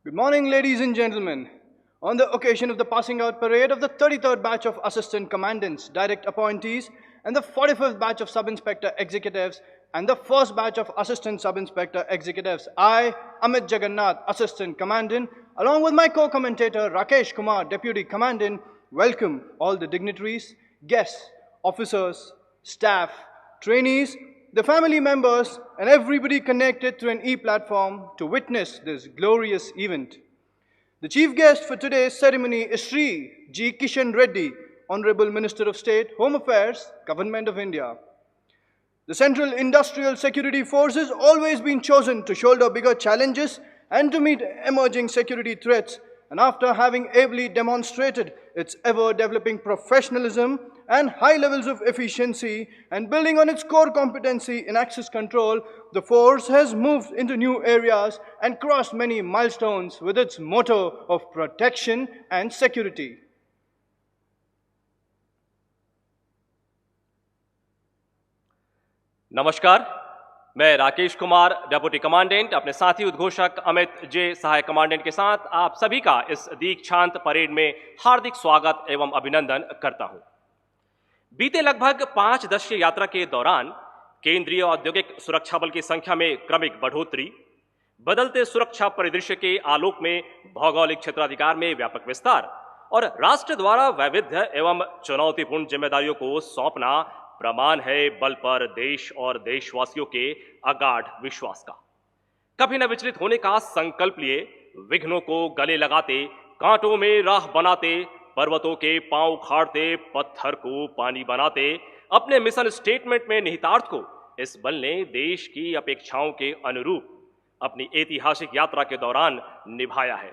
Good morning, ladies and gentlemen. On the occasion of the passing out parade of the 33rd batch of Assistant Commandants, Direct Appointees, and the 45th batch of Sub-Inspector Executives, and the first batch of Assistant Sub-Inspector Executives, I, Amit Jagannath, Assistant Commandant, along with my co-commentator Rakesh Kumar, Deputy Commandant, welcome all the dignitaries, guests, officers, staff, trainees, the family members, and everybody connected through an e-platform to witness this glorious event. The chief guest for today's ceremony is Shri G. Kishan Reddy, Honorable Minister of State, Home Affairs, Government of India. The Central Industrial Security Force has always been chosen to shoulder bigger challenges and to meet emerging security threats, and after having ably demonstrated its ever-developing professionalism and high levels of efficiency and building on its core competency in access control, the force has moved into new areas and crossed many milestones with its motto of protection and security. नमस्कार, मैं Rakesh Kumar, deputy commandant, अपने साथी उद्घोषक अमित जे, सहायक commandant के साथ आप सभी का इस दीक्षांत परेड में हार्दिक स्वागत एवं अभिनंदन करता हूं। बीते लगभग 5 दशकीय यात्रा के दौरान केंद्रीय औद्योगिक सुरक्षा बल की संख्या में क्रमिक बढ़ोतरी, बदलते सुरक्षा परिदृश्य के आलोक में भौगोलिक क्षेत्राधिकार में व्यापक विस्तार और राष्ट्र द्वारा वैविध्य एवं चुनौतीपूर्ण जिम्मेदारियों को सौंपना प्रमाण है बल पर देश और देशवासियों के अगाध विश्वास का। कभी न विचलित होने का संकल्प लिए, विघ्नों को गले लगाते, कांटों में राह बनाते, पर्वतों के पांव उखाड़ते, पत्थर को पानी बनाते, अपने मिशन स्टेटमेंट में निहितार्थ को इस बल ने देश की अपेक्षाओं के अनुरूप अपनी ऐतिहासिक यात्रा के दौरान निभाया है।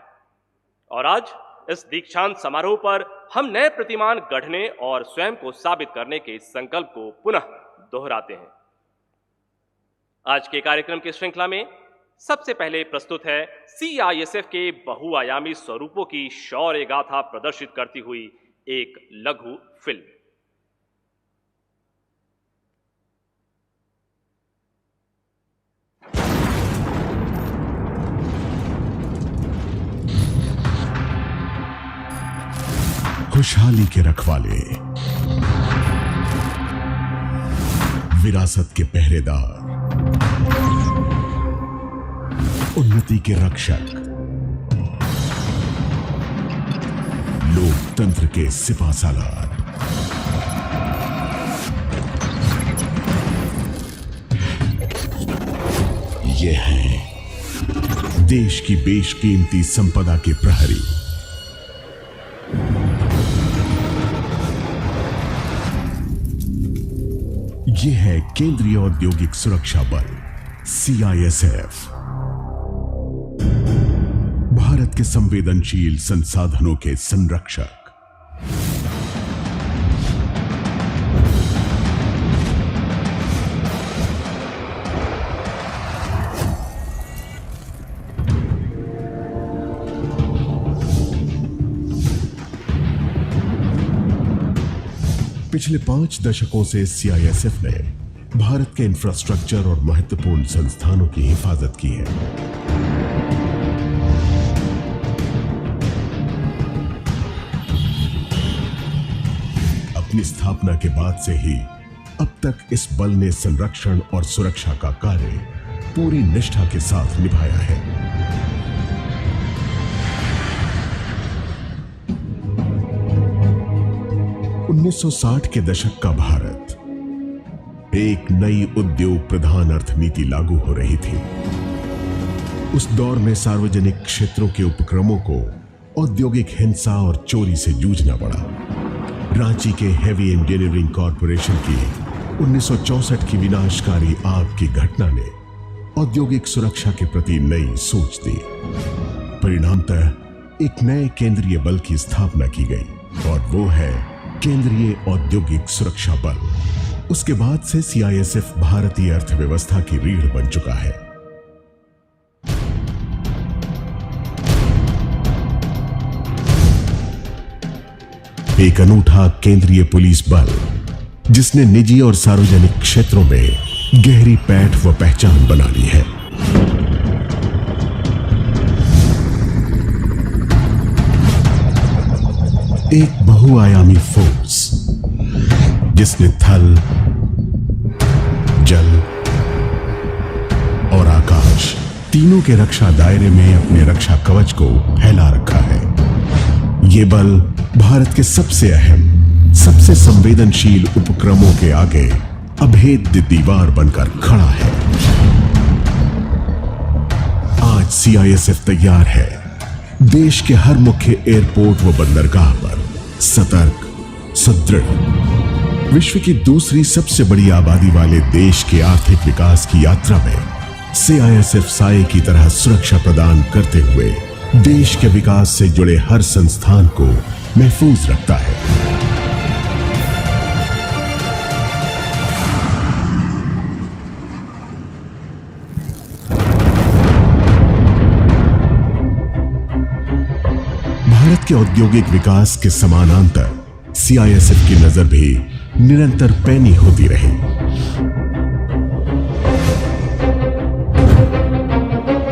और आज इस दीक्षांत समारोह पर हम नए प्रतिमान गढ़ने और स्वयं को साबित करने के संकल्प को पुनः दोहराते हैं। आज के कार्यक्रम की श्रृंखला में सबसे पहले प्रस्तुत है सीआईएसएफ के बहुआयामी स्वरूपों की शौर्य गाथा प्रदर्शित करती हुई एक लघु फिल्म। खुशहाली के रखवाले, विरासत के पहरेदार, उन्नति के रक्षक, लोकतंत्र के सिपाहसालार, ये हैं देश की बेशकीमती संपदा के प्रहरी। ये है केंद्रीय औद्योगिक सुरक्षा बल सीआईएसएफ, भारत के संवेदनशील संसाधनों के संरक्षक। पिछले 5 दशकों से सीआईएसएफ ने भारत के इंफ्रास्ट्रक्चर और महत्वपूर्ण संस्थानों की हिफाजत की है। अपनी स्थापना के बाद से ही अब तक इस बल ने संरक्षण और सुरक्षा का कार्य पूरी निष्ठा के साथ निभाया है। 1960 के दशक का भारत, एक नई उद्योग प्रधान अर्थनीति लागू हो रही थी। उस दौर में सार्वजनिक क्षेत्रों के उपक्रमों को औद्योगिक हिंसा और चोरी से जूझना पड़ा। रांची के हेवी इंजीनियरिंग कॉरपोरेशन की 1964 की विनाशकारी आग की घटना ने औद्योगिक सुरक्षा के प्रति नई सोच दी। परिणामतः एक नए केंद्रीय बल की स्थापना की गई और वो है केंद्रीय औद्योगिक सुरक्षा बल। उसके बाद से सीआईएसएफ भारतीय अर्थव्यवस्था की रीढ़ बन चुका है। एक अनूठा केंद्रीय पुलिस बल जिसने निजी और सार्वजनिक क्षेत्रों में गहरी पैठ व पहचान बना ली है। एक बहुआयामी फोर्स जिसने थल, जल और आकाश तीनों के रक्षा दायरे में अपने रक्षा कवच को फैला रखा है। ये बल भारत के सबसे अहम, सबसे संवेदनशील उपक्रमों के आगे अभेद्य दीवार बनकर खड़ा है। आज सीआईएसएफ तैयार है देश के हर मुख्य एयरपोर्ट व बंदरगाह पर सतर्क, सुदृढ़, विश्व की दूसरी सबसे बड़ी आबादी वाले देश के आर्थिक विकास की यात्रा में सीआईएसएफ साए की तरह सुरक्षा प्रदान करते हुए देश के विकास से जुड़े हर संस्थान को महफूज रखता है। भारत के औद्योगिक विकास के समानांतर सीआईएसएफ की नजर भी निरंतर पैनी होती रही।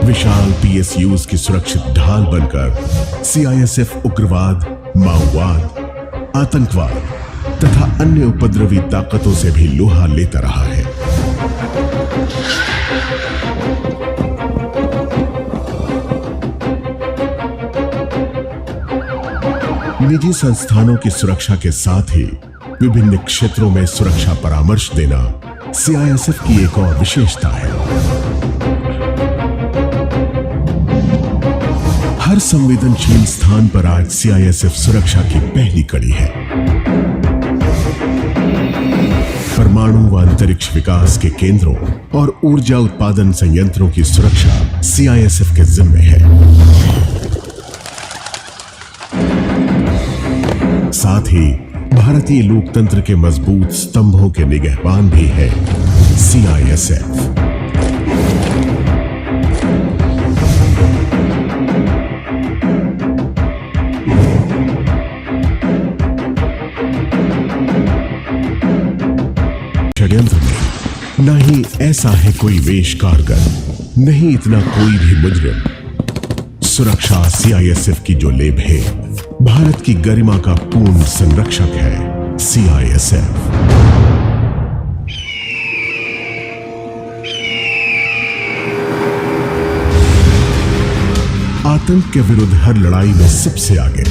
विशाल पीएसयूज की सुरक्षित ढाल बनकर सीआईएसएफ उग्रवाद, माओवाद, आतंकवाद तथा अन्य उपद्रवी ताकतों से भी लोहा लेता रहा है। निजी संस्थानों की सुरक्षा के साथ ही विभिन्न क्षेत्रों में सुरक्षा परामर्श देना सीआईएसएफ की एक और विशेषता है। हर संवेदनशील स्थान पर आज सीआईएसएफ सुरक्षा की पहली कड़ी है। परमाणु व अंतरिक्ष विकास के केंद्रों और ऊर्जा उत्पादन संयंत्रों की सुरक्षा सीआईएसएफ के जिम्मे है। साथ ही भारतीय लोकतंत्र के मजबूत स्तंभों के निगहबान भी है सीआईएसएफ। षड्यंत्र में न ही ऐसा है कोई वेश कारगर, नहीं इतना कोई भी मुजरिम। सुरक्षा सीआईएसएफ की जो लेब है, भारत की गरिमा का पूर्ण संरक्षक है सीआईएसएफ। आतंक के विरुद्ध हर लड़ाई में सबसे आगे।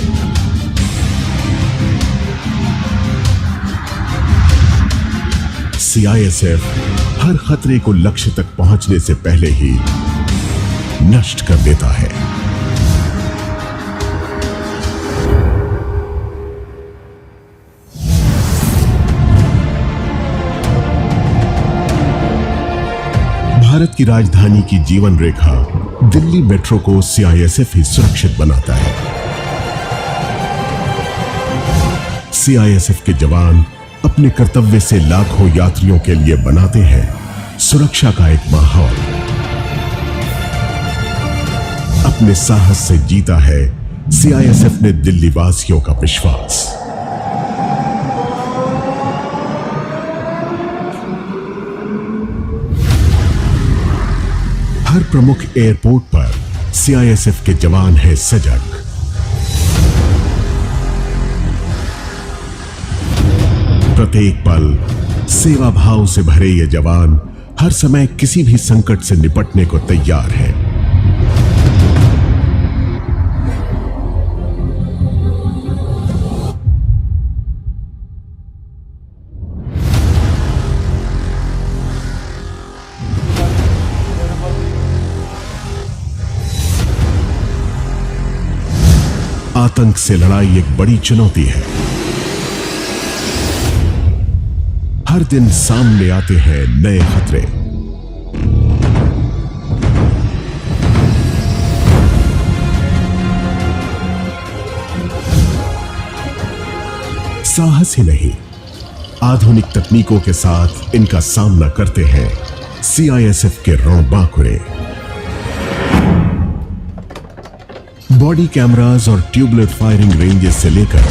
सीआईएसएफ हर खतरे को लक्ष्य तक पहुंचने से पहले ही नष्ट कर देता है। भारत की राजधानी की जीवन रेखा दिल्ली मेट्रो को सीआईएसएफ ही सुरक्षित बनाता है। सीआईएसएफ के जवान अपने कर्तव्य से लाखों यात्रियों के लिए बनाते हैं सुरक्षा का एक माहौल। अपने साहस से जीता है सीआईएसएफ ने दिल्ली वासियों का विश्वास। हर प्रमुख एयरपोर्ट पर सीआईएसएफ के जवान हैं सजग। प्रत्येक पल सेवा भाव से भरे ये जवान हर समय किसी भी संकट से निपटने को तैयार हैं। आतंक से लड़ाई एक बड़ी चुनौती है। हर दिन सामने आते हैं नए खतरे। साहस ही नहीं, आधुनिक तकनीकों के साथ इनका सामना करते हैं सीआईएसएफ के रणबांकुरे। बॉडी कैमरास और ट्यूबलेट फायरिंग रेंजेस से लेकर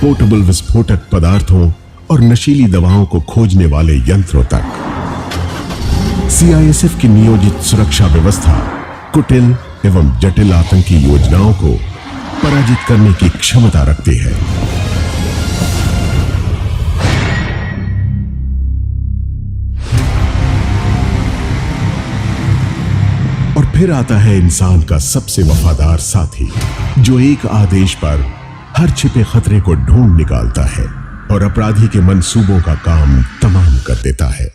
पोर्टेबल विस्फोटक पदार्थों और नशीली दवाओं को खोजने वाले यंत्रों तक, सीआईएसएफ की नियोजित सुरक्षा व्यवस्था कुटिल एवं जटिल आतंकी योजनाओं को पराजित करने की क्षमता रखती है। और फिर आता है इंसान का सबसे वफादार साथी, जो एक आदेश पर हर छिपे खतरे को ढूंढ निकालता है और अपराधी के मंसूबों का काम तमाम कर देता है।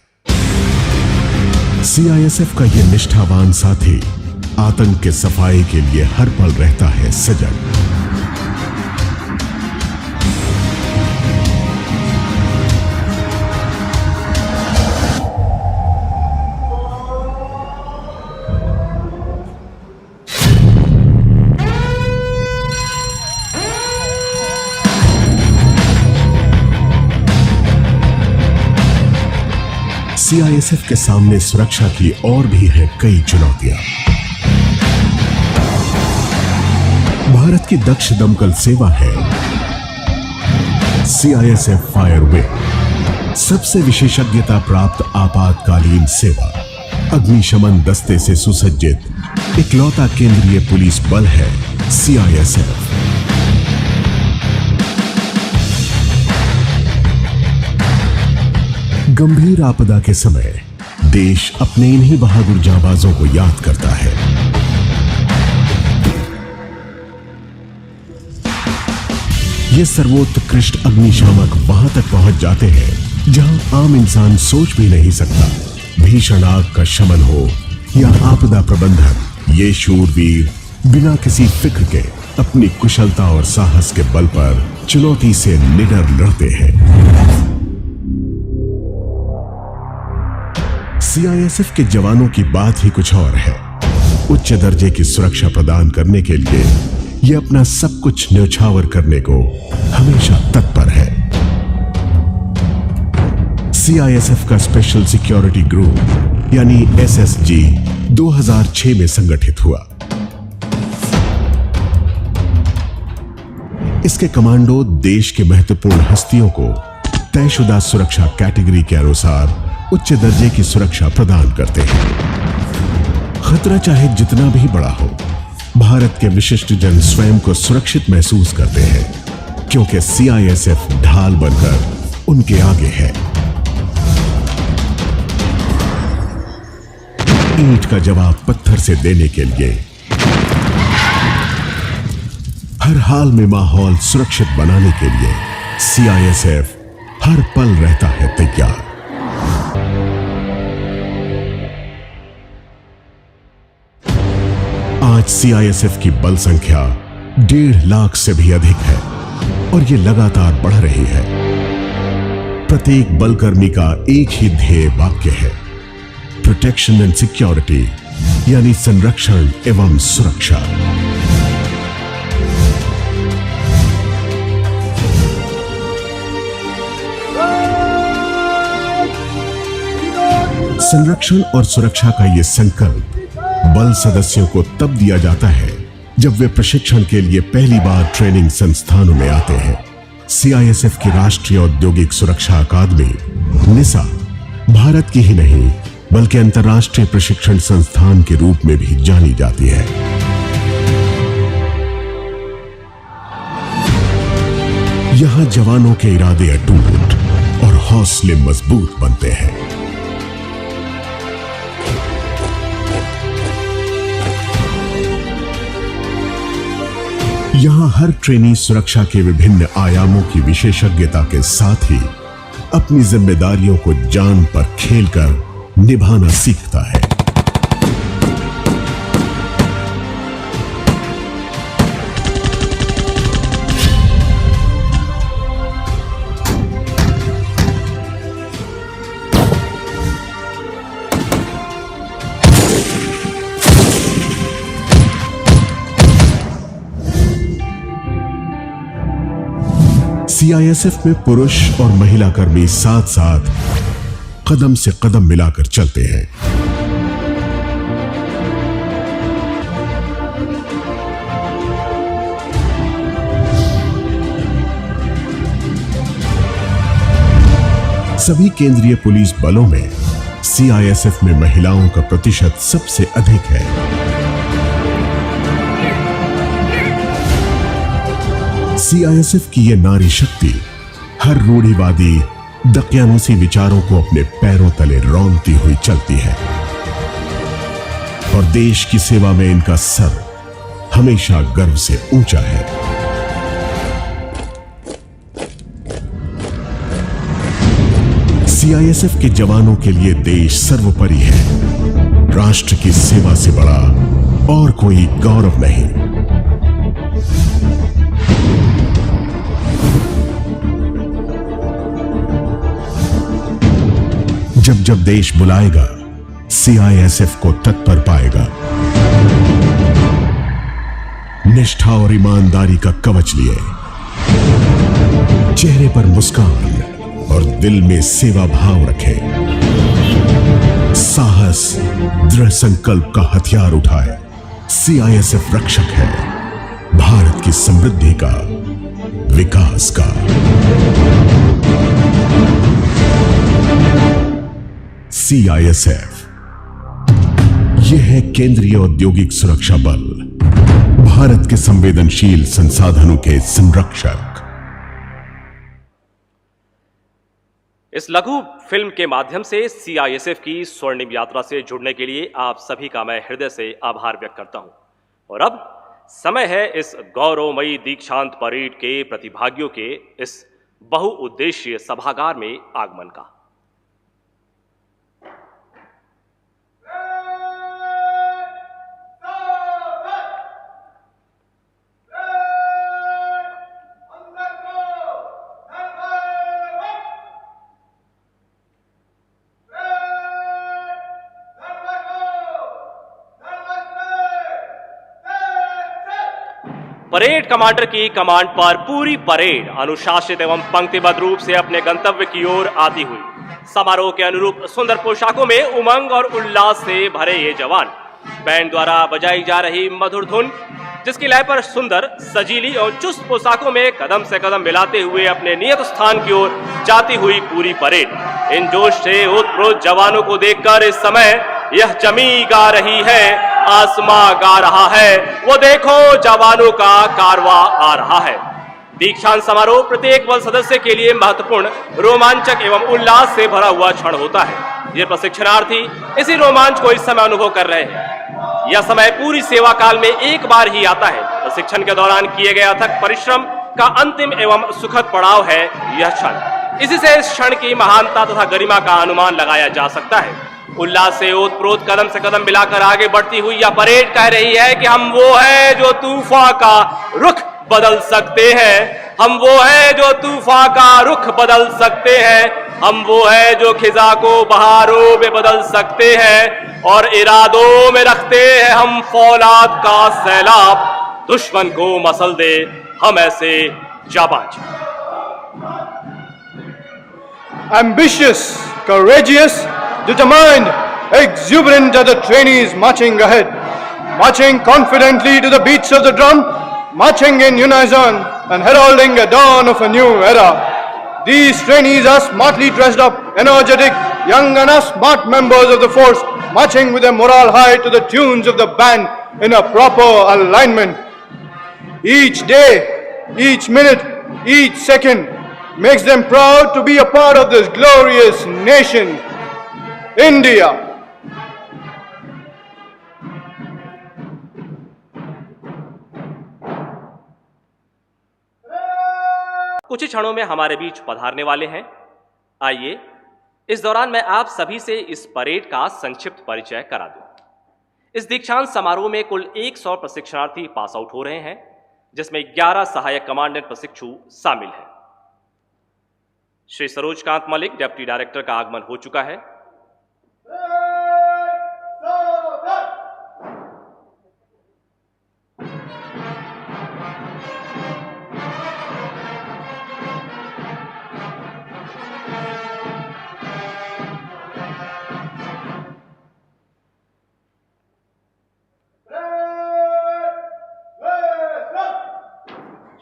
सीआईएसएफ का यह निष्ठावान साथी आतंक के सफाई के लिए हर पल रहता है सजग। सीआईएसएफ के सामने सुरक्षा की और भी है कई चुनौतियां। भारत की दक्ष दमकल सेवा है सीआईएसएफ फायर विंग, सबसे विशेषज्ञता प्राप्त आपातकालीन सेवा, अग्निशमन दस्ते से सुसज्जित इकलौता केंद्रीय पुलिस बल है सीआईएसएफ। गंभीर आपदा के समय देश अपने इन्हीं बहादुर जांबाजों को याद करता है। ये सर्वोत्कृष्ट अग्निशामक वहां तक पहुंच जाते हैं जहां आम इंसान सोच भी नहीं सकता। भीषण आग का शमन हो या आपदा प्रबंधन, ये शूरवीर बिना किसी फिक्र के अपनी कुशलता और साहस के बल पर चुनौती से निडर लड़ते हैं। सीआईएसएफ के जवानों की बात ही कुछ और है। उच्च दर्जे की सुरक्षा प्रदान करने के लिए ये अपना सब कुछ न्यौछावर करने को हमेशा तत्पर है। सीआईएसएफ का स्पेशल सिक्योरिटी ग्रुप यानी एसएसजी 2006 में संगठित हुआ। इसके कमांडो देश के महत्वपूर्ण हस्तियों को तयशुदा सुरक्षा कैटेगरी के अनुसार उच्च दर्जे की सुरक्षा प्रदान करते हैं। खतरा चाहे जितना भी बड़ा हो, भारत के विशिष्ट जन स्वयं को सुरक्षित महसूस करते हैं, क्योंकि सीआईएसएफ ढाल बनकर उनके आगे है। ईंट का जवाब पत्थर से देने के लिए हर हाल में माहौल सुरक्षित बनाने के लिए सीआईएसएफ हर पल रहता है तैयार। आज सीआईएसएफ की बल संख्या 1.5 लाख से भी अधिक है और ये लगातार बढ़ रही है। प्रत्येक बलकर्मी का एक ही ध्येय वाक्य है, प्रोटेक्शन एंड सिक्योरिटी, यानी संरक्षण एवं सुरक्षा। संरक्षण और सुरक्षा का यह संकल्प बल सदस्यों को तब दिया जाता है जब वे प्रशिक्षण के लिए पहली बार ट्रेनिंग संस्थानों में आते हैं। सीआईएसएफ की राष्ट्रीय औद्योगिक सुरक्षा अकादमी निसा भारत की ही नहीं बल्कि अंतर्राष्ट्रीय प्रशिक्षण संस्थान के रूप में भी जानी जाती है। यहां जवानों के इरादे अटूट और हौसले मजबूत बनते हैं। यहां हर ट्रेनी सुरक्षा के विभिन्न आयामों की विशेषज्ञता के साथ ही अपनी जिम्मेदारियों को जान पर खेलकर निभाना सीखता है। सीआईएसएफ में पुरुष और महिला कर्मी साथ साथ कदम से कदम मिलाकर चलते हैं। सभी केंद्रीय पुलिस बलों में सीआईएसएफ में महिलाओं का प्रतिशत सबसे अधिक है। सीआईएसएफ की ये नारी शक्ति हर रूढ़िवादी दकियानूसी विचारों को अपने पैरों तले रौंदती हुई चलती है और देश की सेवा में इनका सर हमेशा गर्व से ऊंचा है। सीआईएसएफ के जवानों के लिए देश सर्वोपरि है। राष्ट्र की सेवा से बड़ा और कोई गौरव नहीं। जब जब देश बुलाएगा, सीआईएसएफ को तत्पर पाएगा। निष्ठा और ईमानदारी का कवच लिए, चेहरे पर मुस्कान और दिल में सेवा भाव रखे, साहस, दृढ़ संकल्प का हथियार उठाए। सीआईएसएफ रक्षक है भारत की समृद्धि का, विकास का। सीआईएसएफ यह है केंद्रीय औद्योगिक सुरक्षा बल, भारत के संवेदनशील संसाधनों के संरक्षक। इस लघु फिल्म के माध्यम से सीआईएसएफ की स्वर्णिम यात्रा से जुड़ने के लिए आप सभी का मैं हृदय से आभार व्यक्त करता हूं। और अब समय है इस गौरवमयी दीक्षांत परेड के प्रतिभागियों के इस बहुउद्देशीय सभागार में आगमन का। परेड कमांडर की कमांड पर पूरी परेड अनुशासित एवं पंक्तिबद्ध रूप से अपने गंतव्य की ओर आती हुई समारोह के अनुरूप सुंदर पोशाकों में उमंग और उल्लास से भरे ये जवान बैंड द्वारा बजाई जा रही मधुर धुन, जिसकी लय पर सुंदर, सजीली और चुस्त पोशाकों में कदम से कदम मिलाते हुए अपने नियत स्थान की ओर जाती हुई पूरी परेड इन जोश से ओतप्रोत जवानों को देखकर इस समय यह जमी गा रही है, आसमां गा रहा है, वो देखो जवानों का कारवां आ रहा है। दीक्षांत समारोह प्रत्येक बल सदस्य के लिए महत्वपूर्ण, रोमांचक एवं उल्लास से भरा हुआ क्षण होता है। ये प्रशिक्षणार्थी इसी रोमांच को इस समय अनुभव कर रहे हैं। यह समय पूरी सेवा काल में एक बार ही आता है। प्रशिक्षण के दौरान किए गए अथक परिश्रम का अंतिम एवं सुखद पड़ाव है यह क्षण। इसी से इस क्षण की महानता तथा गरिमा का अनुमान लगाया जा सकता है। उल्लास से ओतप्रोत कदम से कदम मिलाकर आगे बढ़ती हुई यह परेड कह रही है कि हम वो हैं जो तूफान का रुख बदल सकते हैं, हम वो हैं जो तूफान का रुख बदल सकते हैं, हम वो हैं जो खिजा को बहारों में बदल सकते हैं और इरादों में रखते हैं हम फौलाद का सैलाब, दुश्मन को मसल दे हम ऐसे जाबाज। Ambitious, courageous, determined, exuberant are the trainees marching ahead, marching confidently to the beats of the drum, marching in unison and heralding the dawn of a new era. These trainees are smartly dressed up, energetic, young and are smart members of the force, marching with their morale high to the tunes of the band in a proper alignment. Each day, each minute, each second makes them proud to be a part of this glorious nation, India. कुछ ही क्षणों में हमारे बीच पधारने वाले हैं। आइए इस दौरान मैं आप सभी से इस परेड का संक्षिप्त परिचय करा दूं। इस दीक्षांत समारोह में कुल 100 प्रशिक्षणार्थी पास आउट हो रहे हैं, जिसमें 11 सहायक कमांडेंट प्रशिक्षु शामिल हैं। श्री सरोजकांत मलिक डिप्टी डायरेक्टर का आगमन हो चुका है।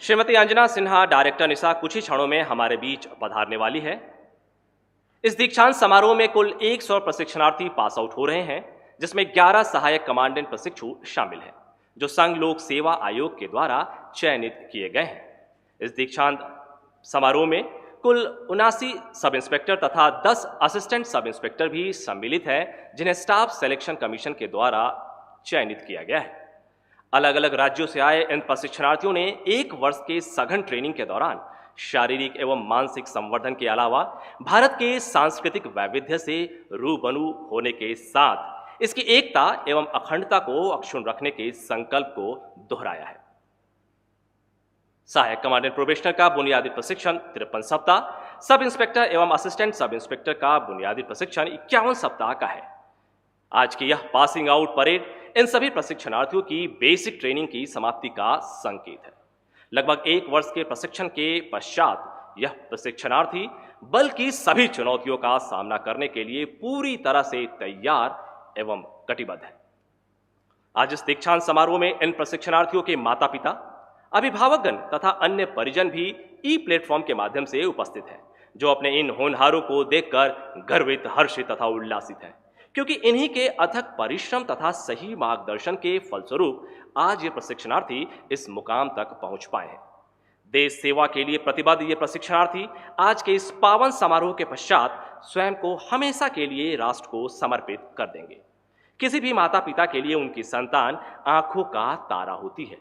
श्रीमती अंजना सिन्हा डायरेक्टर निशा कुछ ही क्षणों में हमारे बीच पधारने वाली है। इस दीक्षांत समारोह में कुल 100 प्रशिक्षणार्थी पास आउट हो रहे हैं, जिसमें 11 सहायक कमांडेंट प्रशिक्षु शामिल हैं, जो संघ लोक सेवा आयोग के द्वारा चयनित किए गए हैं। इस दीक्षांत समारोह में कुल 79 सब इंस्पेक्टर तथा 10 असिस्टेंट सब इंस्पेक्टर भी सम्मिलित हैं, जिन्हें स्टाफ सिलेक्शन कमीशन के द्वारा चयनित किया गया है। अलग अलग राज्यों से आए इन प्रशिक्षणार्थियों ने 1 वर्ष के सघन ट्रेनिंग के दौरान शारीरिक एवं मानसिक संवर्धन के अलावा भारत के सांस्कृतिक वैविध्य से रूबरू होने के साथ इसकी एकता एवं अखंडता को अक्षुण्ण रखने के संकल्प को दोहराया है। सहायक कमांडेंट प्रोबेशनर का बुनियादी प्रशिक्षण 53 सप्ताह, सब इंस्पेक्टर एवं असिस्टेंट सब इंस्पेक्टर का बुनियादी प्रशिक्षण 51 सप्ताह का है। आज की यह पासिंग आउट परेड इन सभी प्रशिक्षणार्थियों की बेसिक ट्रेनिंग की समाप्ति का संकेत है। लगभग 1 वर्ष के प्रशिक्षण के पश्चात यह प्रशिक्षणार्थी बल की सभी चुनौतियों का सामना करने के लिए पूरी तरह से तैयार एवं कटिबद्ध है। आज इस दीक्षांत समारोह में इन प्रशिक्षणार्थियों के माता पिता, अभिभावकगण तथा अन्य परिजन भी ई प्लेटफॉर्म के माध्यम से उपस्थित हैं, जो अपने इन होनहारों को देखकर गर्वित, हर्षित तथा उल्लासित हैं, क्योंकि इन्हीं के अथक परिश्रम तथा सही मार्गदर्शन के फलस्वरूप आज ये प्रशिक्षणार्थी इस मुकाम तक पहुंच पाए हैं। देश सेवा के लिए प्रतिबद्ध ये प्रशिक्षणार्थी आज के इस पावन समारोह के पश्चात स्वयं को हमेशा के लिए राष्ट्र को समर्पित कर देंगे। किसी भी माता पिता के लिए उनकी संतान आंखों का तारा होती है।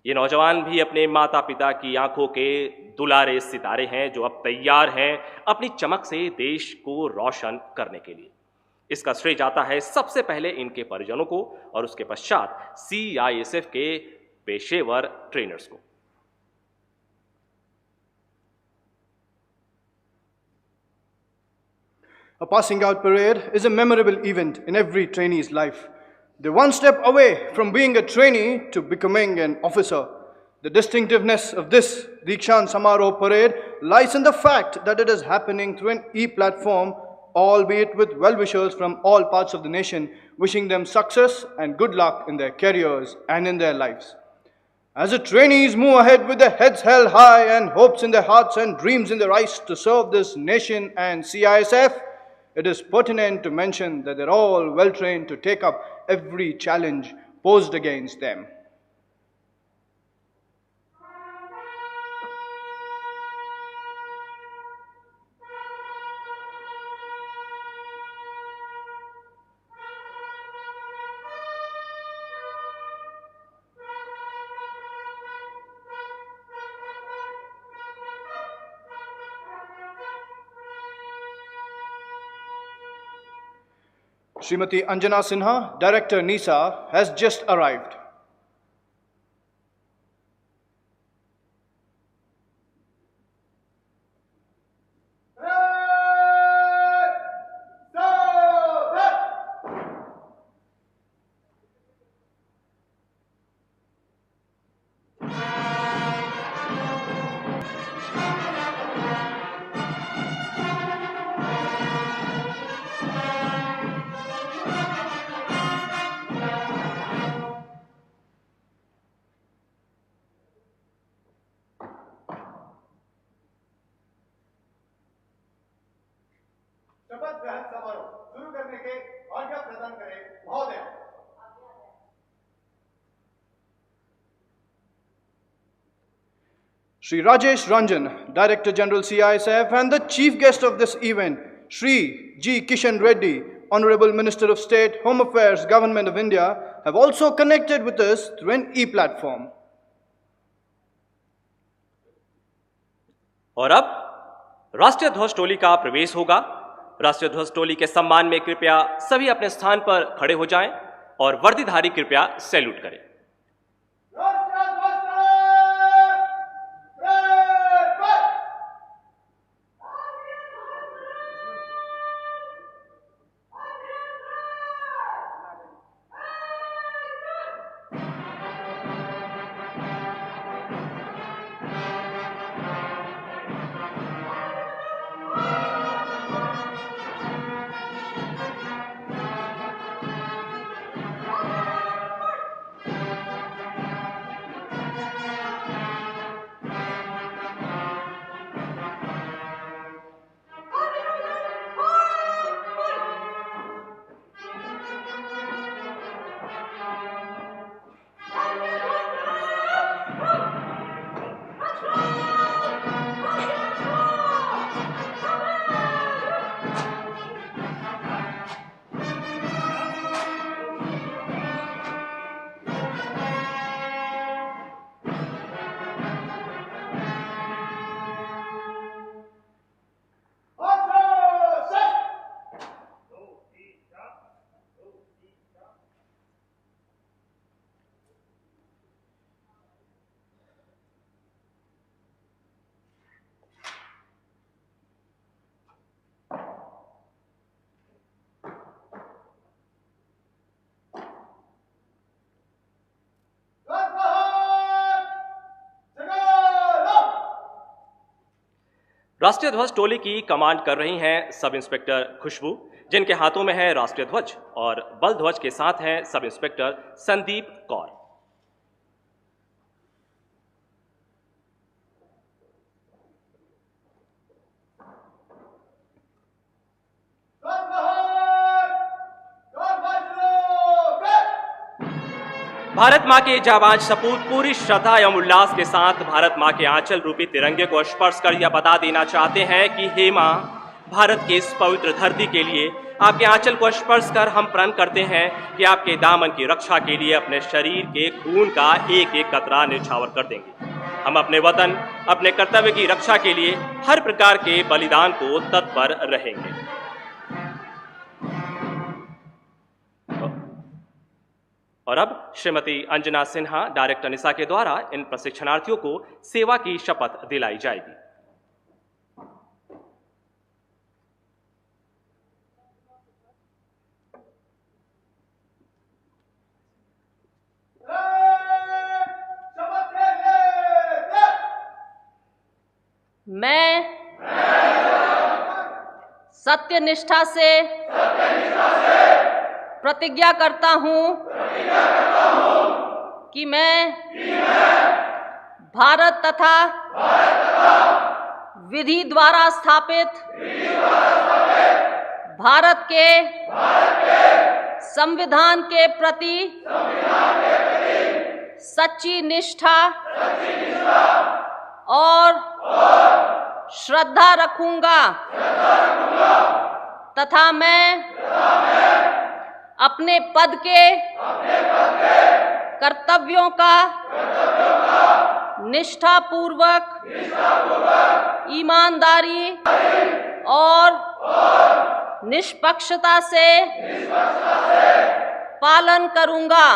ये नौजवान भी अपने माता पिता की आंखों के दुलारे सितारे हैं, जो अब तैयार हैं अपनी चमक से देश को रोशन करने के लिए। इसका श्रेय जाता है सबसे पहले इनके परिजनों को और उसके पश्चात CISF के पेशेवर ट्रेनर्स को। A passing out parade is a memorable event in every trainee's life. They're one step away from being a trainee to becoming an officer. The distinctiveness of this Dikshant Samaroh parade lies in the fact that it is happening through an e-platform, albeit with well-wishers from all parts of the nation, wishing them success and good luck in their careers and in their lives. As the trainees move ahead with their heads held high and hopes in their hearts and dreams in their eyes to serve this nation and CISF, it is pertinent to mention that they're all well trained to take up every challenge posed against them. Srimati Anjana Sinha, Director NISA, has just arrived. शपथ ग्रहण समारोह शुरू करने के आज्ञा प्रदान करें महोदय। Sri Rajesh Ranjan, Director General CISF, and the chief guest of this event, Sri G. Kishan Reddy, Honorable Minister of State, Home Affairs, Government of India, have also connected with us through an e-platform. और अब राष्ट्रीय ध्वज टोली का प्रवेश होगा। राष्ट्रीय ध्वज टोली के सम्मान में कृपया सभी अपने स्थान पर खड़े हो जाएं और वर्दीधारी कृपया सैल्यूट करें। राष्ट्रीय ध्वज टोली की कमांड कर रही हैं सब इंस्पेक्टर खुशबू, जिनके हाथों में है राष्ट्रीय ध्वज, और बल ध्वज के साथ हैं सब इंस्पेक्टर संदीप कौर। भारत मां के जाबाज सपूत पूरी श्रद्धा एवं उल्लास के साथ भारत मां के आंचल रूपी तिरंगे को स्पर्श कर यह बता देना चाहते हैं कि हे मां, भारत के इस पवित्र धरती के लिए आपके आंचल को स्पर्श कर हम प्रण करते हैं कि आपके दामन की रक्षा के लिए अपने शरीर के खून का एक एक कतरा न्यौछावर कर देंगे। हम अपने वतन, अपने कर्तव्य की रक्षा के लिए हर प्रकार के बलिदान को तत्पर रहेंगे। और अब श्रीमती अंजना सिन्हा, डायरेक्टर निसा के द्वारा इन प्रशिक्षणार्थियों को सेवा की शपथ दिलाई जाएगी। मैं सत्यनिष्ठा से प्रतिज्ञा करता हूँ कि मैं भारत तथा विधि द्वारा स्थापित भारत के संविधान के प्रति सच्ची निष्ठा और श्रद्धा रखूंगा तथा मैं अपने पद के कर्तव्यों का निष्ठापूर्वक, ईमानदारी और निष्पक्षता से पालन करूंगा।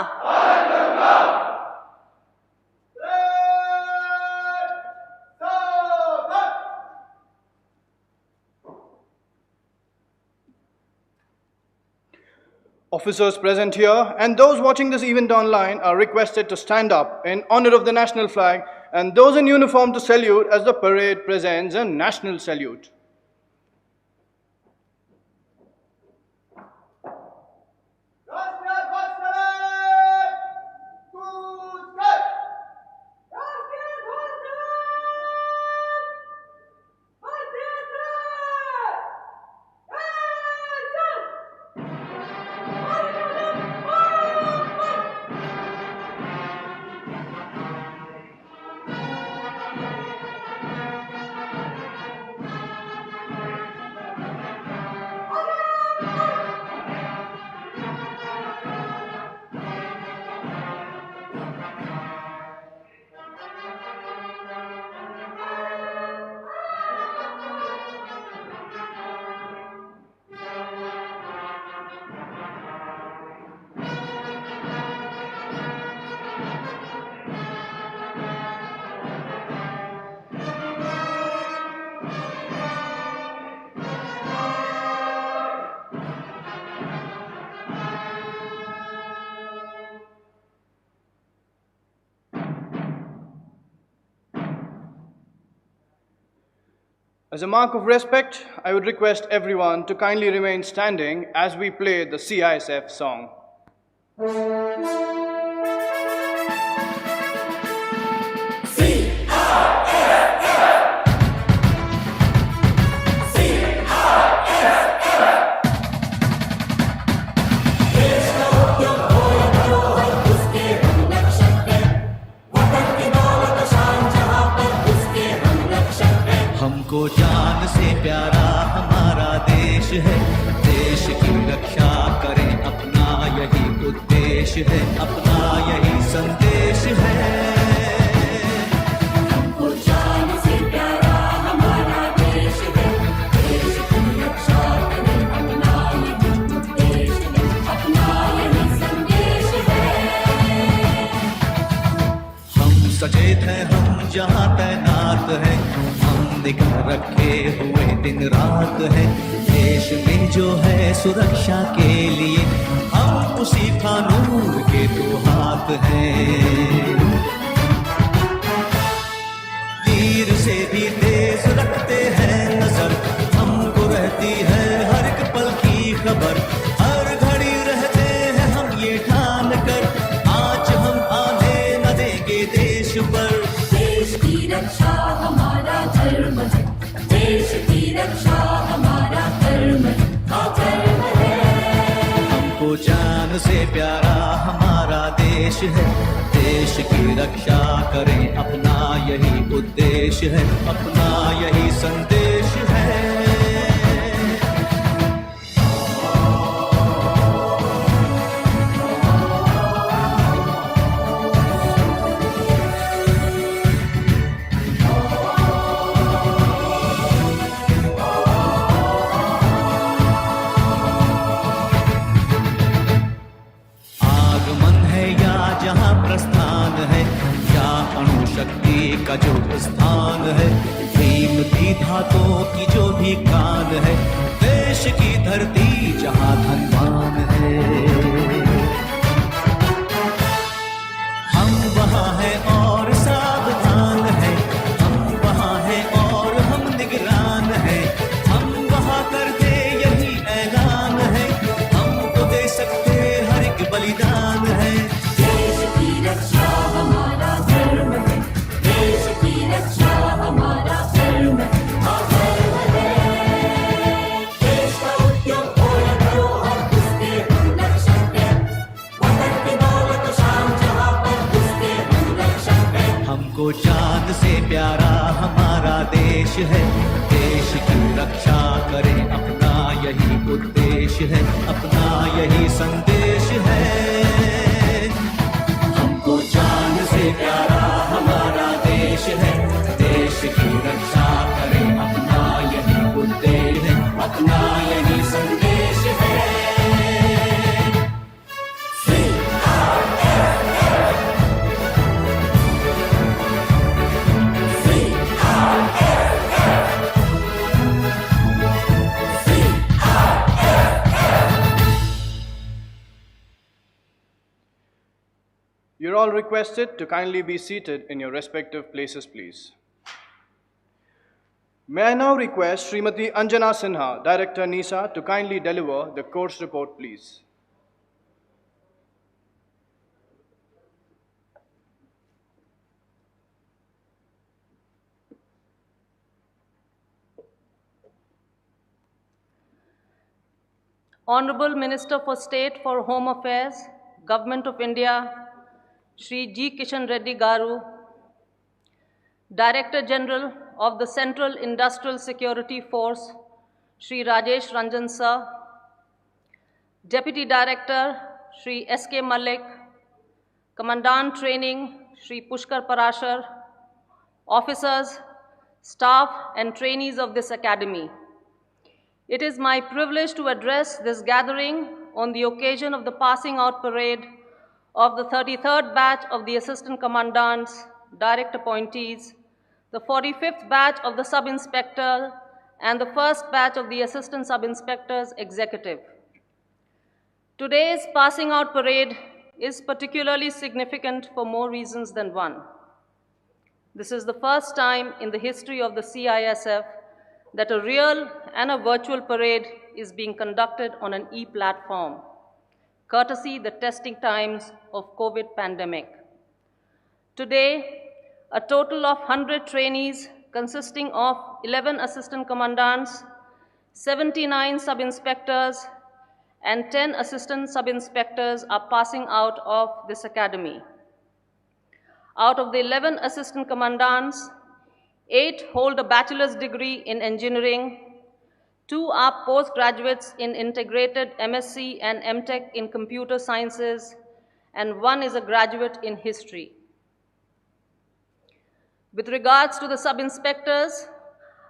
Officers present here and those watching this event online are requested to stand up in honor of the national flag, and those in uniform to salute as the parade presents a national salute. As a mark of respect, I would request everyone to kindly remain standing as we play the CISF song. हमको जान से प्यारा हमारा देश है, देश की रक्षा करें अपना यही उद्देश्य है, अपना यही संदेश है। हमको जान से प्यारा हमारा देश है, देश की रक्षा करें अपना यही उद्देश्य है, अपना यही संदेश है। हम सचेत हैं, हम जहाँ तैनात हैं, निगाह रखे हुए दिन रात है, देश में जो है सुरक्षा के लिए हम उसी कानून के दो हाथ हैं। तीर से भी तेज रखते हैं रक्षा हमारा धर्म है, देश की रक्षा हमारा धर्म है, धर्म है। हमको जान से प्यारा हमारा देश है, देश की रक्षा करें अपना यही उद्देश्य है, अपना यही संदेश है। प्रस्थान है या अणुशक्ति का जो स्थान है, कीमती धातुओं की जो भी कान है, देश की धरती जहां धनवान है, हम वहां हैं और सावधान है, हम वहां हैं और हम निगरान है, हम वहां कर दे यही ऐलान है, हमको दे सकते हर एक बलिदान है। रक्षा हमारा धर्म है, देश की रक्षा हमारा धर्म है, धर्म है। देश का उद्यम हो या धरोहर उसके हम रक्षक हैं, वतन की दौलत शान जहां पर उसके हम रक्षक हैं। हमको जान से प्यारा हमारा देश है, देश की रक्षा करें अपना यही उद्देश्य है, अपना यही संदेश है। जान से प्यारा हमारा देश है, देश की रक्षा करें अपना यही उद्देश्य है, अपना यही संदेश है। You're all requested to kindly be seated in your respective places, please. May I now request Srimati Anjana Sinha, Director NISA, to kindly deliver the course report, please. Honorable Minister for State for Home Affairs, Government of India, Shri G. Kishan Reddy Garu, Director General of the Central Industrial Security Force, Shri Rajesh Ranjan Sir, Deputy Director, Shri S.K. Malik, Commandant Training, Shri Pushkar Parashar, officers, staff and trainees of this academy. It is my privilege to address this gathering on the occasion of the passing out parade of the 33rd batch of the Assistant Commandants, Direct Appointees, the 45th batch of the Sub-Inspector, and the first batch of the Assistant Sub-Inspectors Executive. Today's passing out parade is particularly significant for more reasons than one. This is the first time in the history of the CISF that a real and a virtual parade is being conducted on an e-platform, courtesy the testing times of COVID pandemic. Today, a total of 100 trainees consisting of 11 assistant commandants, 79 sub-inspectors, and 10 assistant sub-inspectors are passing out of this academy. Out of the 11 assistant commandants, 8 hold a bachelor's degree in engineering, 2 are postgraduates in integrated MSc and MTech in computer sciences, and 1 is a graduate in history. With regards to the sub-inspectors,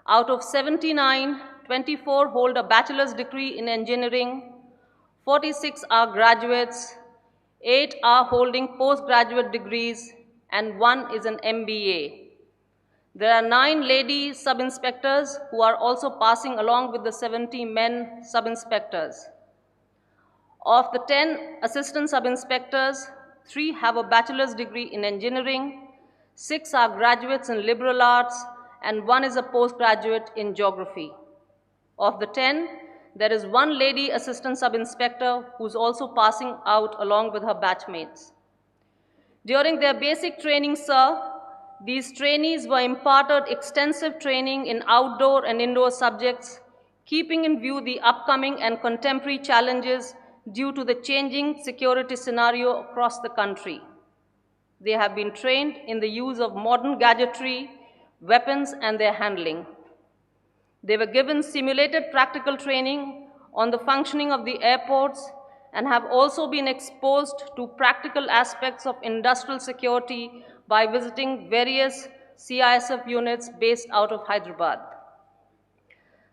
out of 79, 24 hold a bachelor's degree in engineering, 46 are graduates, 8 are holding postgraduate degrees, and 1 is an MBA. There are 9 lady sub-inspectors who are also passing along with the 70 men sub-inspectors. Of the 10 assistant sub-inspectors, 3 have a bachelor's degree in engineering, 6 are graduates in liberal arts, and 1 is a postgraduate in geography. Of the 10, there is 1 lady assistant sub-inspector who's also passing out along with her batchmates. During their basic training, sir, These trainees were imparted extensive training in outdoor and indoor subjects, keeping in view the upcoming and contemporary challenges due to the changing security scenario across the country. They have been trained in the use of modern gadgetry, weapons, and their handling. They were given simulated practical training on the functioning of the airports and have also been exposed to practical aspects of industrial security by visiting various CISF units based out of Hyderabad.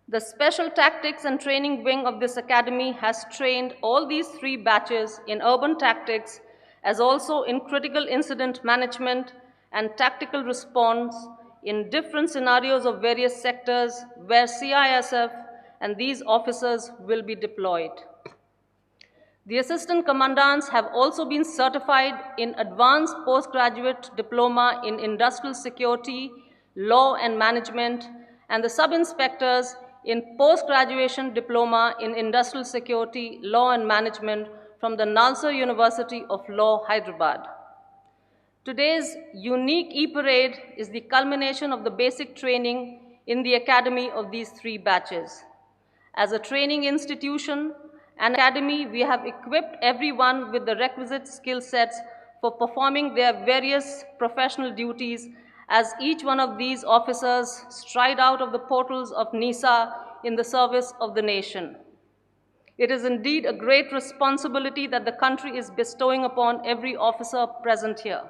The Special Tactics and Training Wing of this academy has trained all these 3 batches in urban tactics as also in critical incident management and tactical response in different scenarios of various sectors where CISF and these officers will be deployed. The assistant commandants have also been certified in advanced postgraduate diploma in industrial security, law and management, and the sub-inspectors in post-graduation diploma in industrial security, law and management from the Nalsar University of Law, Hyderabad. Today's unique e-parade is the culmination of the basic training in the academy of these 3 batches. As a training institution and academy, we have equipped everyone with the requisite skill sets for performing their various professional duties as each one of these officers stride out of the portals of NISA in the service of the nation. It is indeed a great responsibility that the country is bestowing upon every officer present here.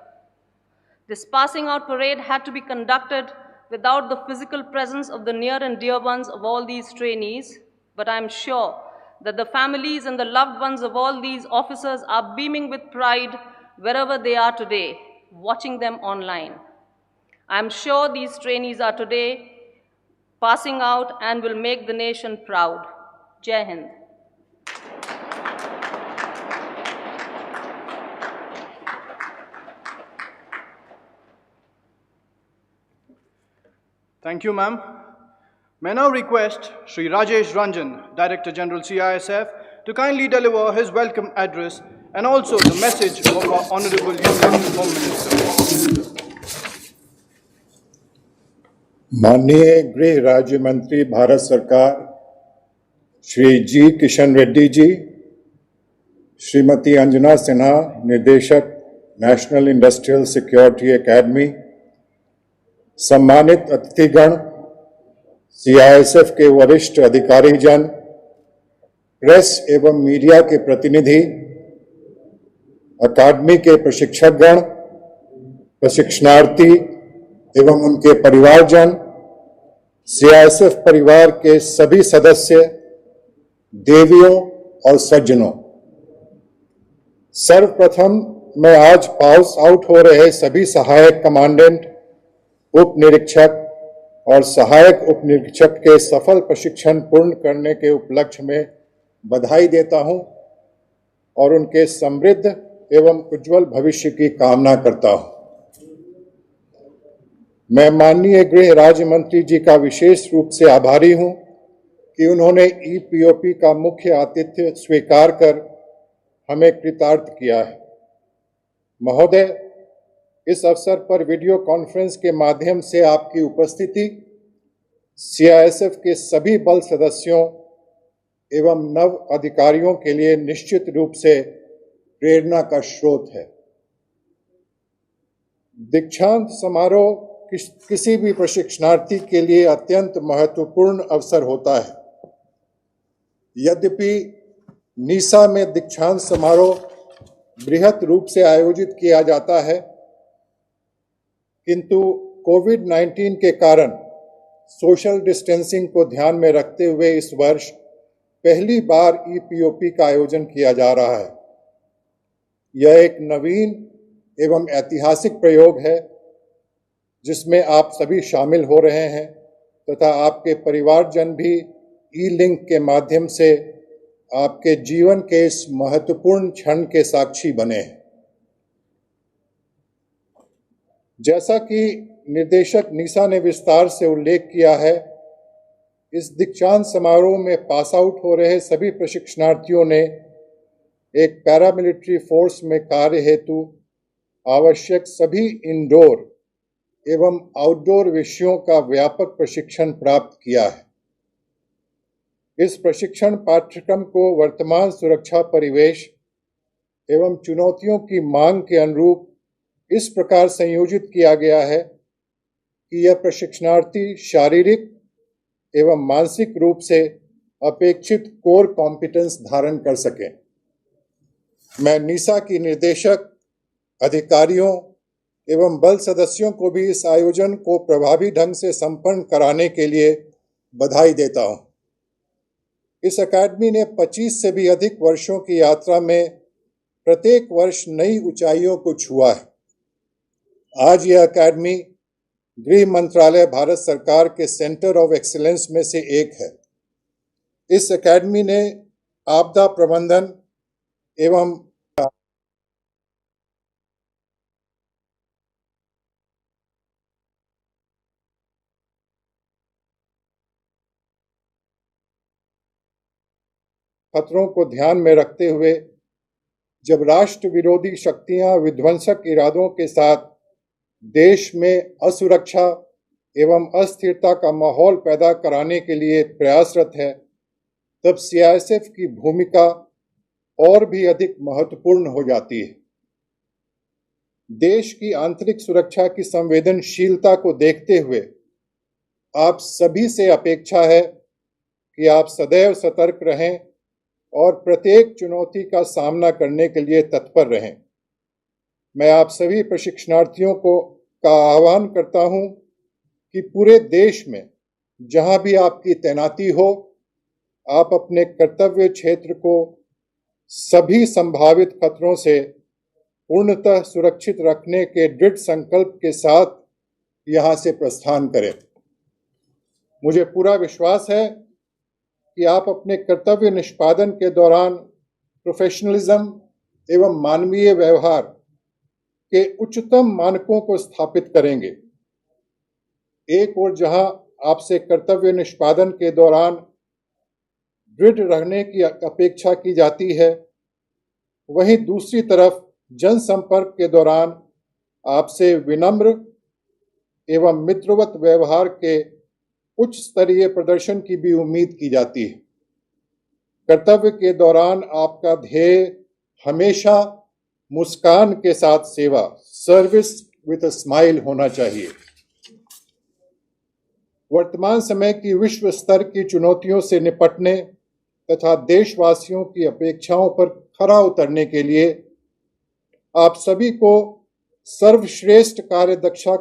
This passing out parade had to be conducted without the physical presence of the near and dear ones of all these trainees, but I am sure that the families and the loved ones of all these officers are beaming with pride wherever they are today, watching them online. I am sure these trainees are today passing out and will make the nation proud. Jai Hind. Thank you, ma'am. May I now request Shri Rajesh Ranjan, Director General CISF, to kindly deliver his welcome address and also the message of our Honorable Union Home Minister. माननीय गृह राज्य मंत्री भारत सरकार श्री जी किशन रेड्डी जी, श्रीमती अंजना सिन्हा, निदेशक national industrial security academy, सम्मानित अतिथिगण, CISF के वरिष्ठ अधिकारीजन, press एवं मीडिया के प्रतिनिधि, अकादमी के प्रशिक्षकगण, प्रशिक्षणार्थी एवं उनके परिवारजन, सीआईएसएफ परिवार के सभी सदस्य, देवियों और सज्जनों, सर्वप्रथम मैं आज पास आउट हो रहे सभी सहायक कमांडेंट, उप निरीक्षक और सहायक उप निरीक्षक के सफल प्रशिक्षण पूर्ण करने के उपलक्ष्य में बधाई देता हूं और उनके समृद्ध एवं उज्जवल भविष्य की कामना करता हूं। मैं माननीय गृह राज्य मंत्री जी का विशेष रूप से आभारी हूं कि उन्होंने ईपीओपी का मुख्य आतिथ्य स्वीकार कर हमें कृतार्थ किया है। महोदय, इस अवसर पर वीडियो कॉन्फ्रेंस के माध्यम से आपकी उपस्थिति सीआईएसएफ के सभी बल सदस्यों एवं नव अधिकारियों के लिए निश्चित रूप से प्रेरणा का स्रोत है। दीक्षांत समारोह किसी भी प्रशिक्षणार्थी के लिए अत्यंत महत्वपूर्ण अवसर होता है। यद्यपि नीसा में दीक्षांत समारोह बृहत रूप से आयोजित किया जाता है, किंतु कोविड-19 के कारण सोशल डिस्टेंसिंग को ध्यान में रखते हुए इस वर्ष पहली बार ईपीओपी का आयोजन किया जा रहा है। यह एक नवीन एवं ऐतिहासिक प्रयोग है जिसमें आप सभी शामिल हो रहे हैं तथा आपके परिवारजन भी ई लिंक के माध्यम से आपके जीवन के इस महत्वपूर्ण क्षण के साक्षी बने हैं। जैसा कि निर्देशक निशा ने विस्तार से उल्लेख किया है, इस दीक्षांत समारोह में पास आउट हो रहे सभी प्रशिक्षणार्थियों ने एक पैरामिलिट्री फोर्स में कार्य हेतु आवश्यक सभी इंडोर एवं आउटडोर विषयों का व्यापक प्रशिक्षण प्राप्त किया है। इस प्रशिक्षण पाठ्यक्रम को वर्तमान सुरक्षा परिवेश एवं चुनौतियों की मांग के अनुरूप इस प्रकार संयोजित किया गया है कि यह प्रशिक्षणार्थी शारीरिक एवं मानसिक रूप से अपेक्षित कोर कॉम्पिटेंस धारण कर सकें। मैं नीसा की निर्देशक, अधिकारियों एवं बल सदस्यों को भी इस आयोजन को प्रभावी ढंग से संपन्न कराने के लिए बधाई देता हूं। इस अकादमी ने 25 से भी अधिक वर्षों की यात्रा में प्रत्येक वर्ष नई ऊंचाइयों को छुआ है। आज यह अकादमी गृह मंत्रालय भारत सरकार के सेंटर ऑफ एक्सीलेंस में से एक है। इस अकादमी ने आपदा प्रबंधन एवं खतरों को ध्यान में रखते हुए जब राष्ट्र विरोधी शक्तियां विध्वंसक इरादों के साथ देश में असुरक्षा एवं अस्थिरता का माहौल पैदा कराने के लिए प्रयासरत है, तब सीआईएसएफ की भूमिका और भी अधिक महत्वपूर्ण हो जाती है। देश की आंतरिक सुरक्षा की संवेदनशीलता को देखते हुए आप सभी से अपेक्षा है कि आप सदैव सतर्क रहें और प्रत्येक चुनौती का सामना करने के लिए तत्पर रहें। मैं आप सभी प्रशिक्षणार्थियों का आह्वान करता हूं कि पूरे देश में जहां भी आपकी तैनाती हो, आप अपने कर्तव्य क्षेत्र को सभी संभावित खतरों से पूर्णतः सुरक्षित रखने के दृढ़ संकल्प के साथ यहां से प्रस्थान करें। मुझे पूरा विश्वास है कि आप अपने कर्तव्य निष्पादन के दौरान प्रोफेशनलिज्म एवं मानवीय व्यवहार के उच्चतम मानकों को स्थापित करेंगे। एक ओर जहां आपसे कर्तव्य निष्पादन के दौरान दृढ़ रहने की अपेक्षा की जाती है, वहीं दूसरी तरफ जनसंपर्क के दौरान आपसे विनम्र एवं मित्रवत व्यवहार के उच्च स्तरीय प्रदर्शन की भी उम्मीद की जाती है। कर्तव्य के दौरान आपका ध्येय हमेशा मुस्कान के साथ सेवा, सर्विस विद अ स्माइल होना चाहिए। वर्तमान समय की विश्व स्तर की चुनौतियों से निपटने तथा देशवासियों की अपेक्षाओं पर खरा उतरने के लिए आप सभी को सर्वश्रेष्ठ कार्यदक्षता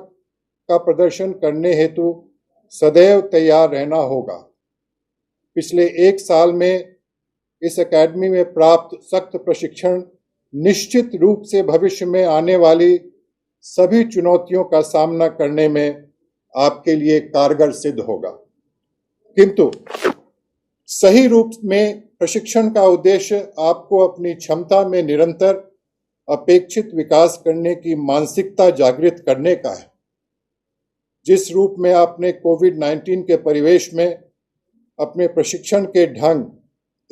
का प्रदर्शन करने हेतु सदैव तैयार रहना होगा। पिछले एक साल में इस अकादमी में प्राप्त सख्त प्रशिक्षण निश्चित रूप से भविष्य में आने वाली सभी चुनौतियों का सामना करने में आपके लिए कारगर सिद्ध होगा। किंतु सही रूप में प्रशिक्षण का उद्देश्य आपको अपनी क्षमता में निरंतर अपेक्षित विकास करने की मानसिकता जागृत करने का है। जिस रूप में आपने कोविड-19 के परिवेश में अपने प्रशिक्षण के ढंग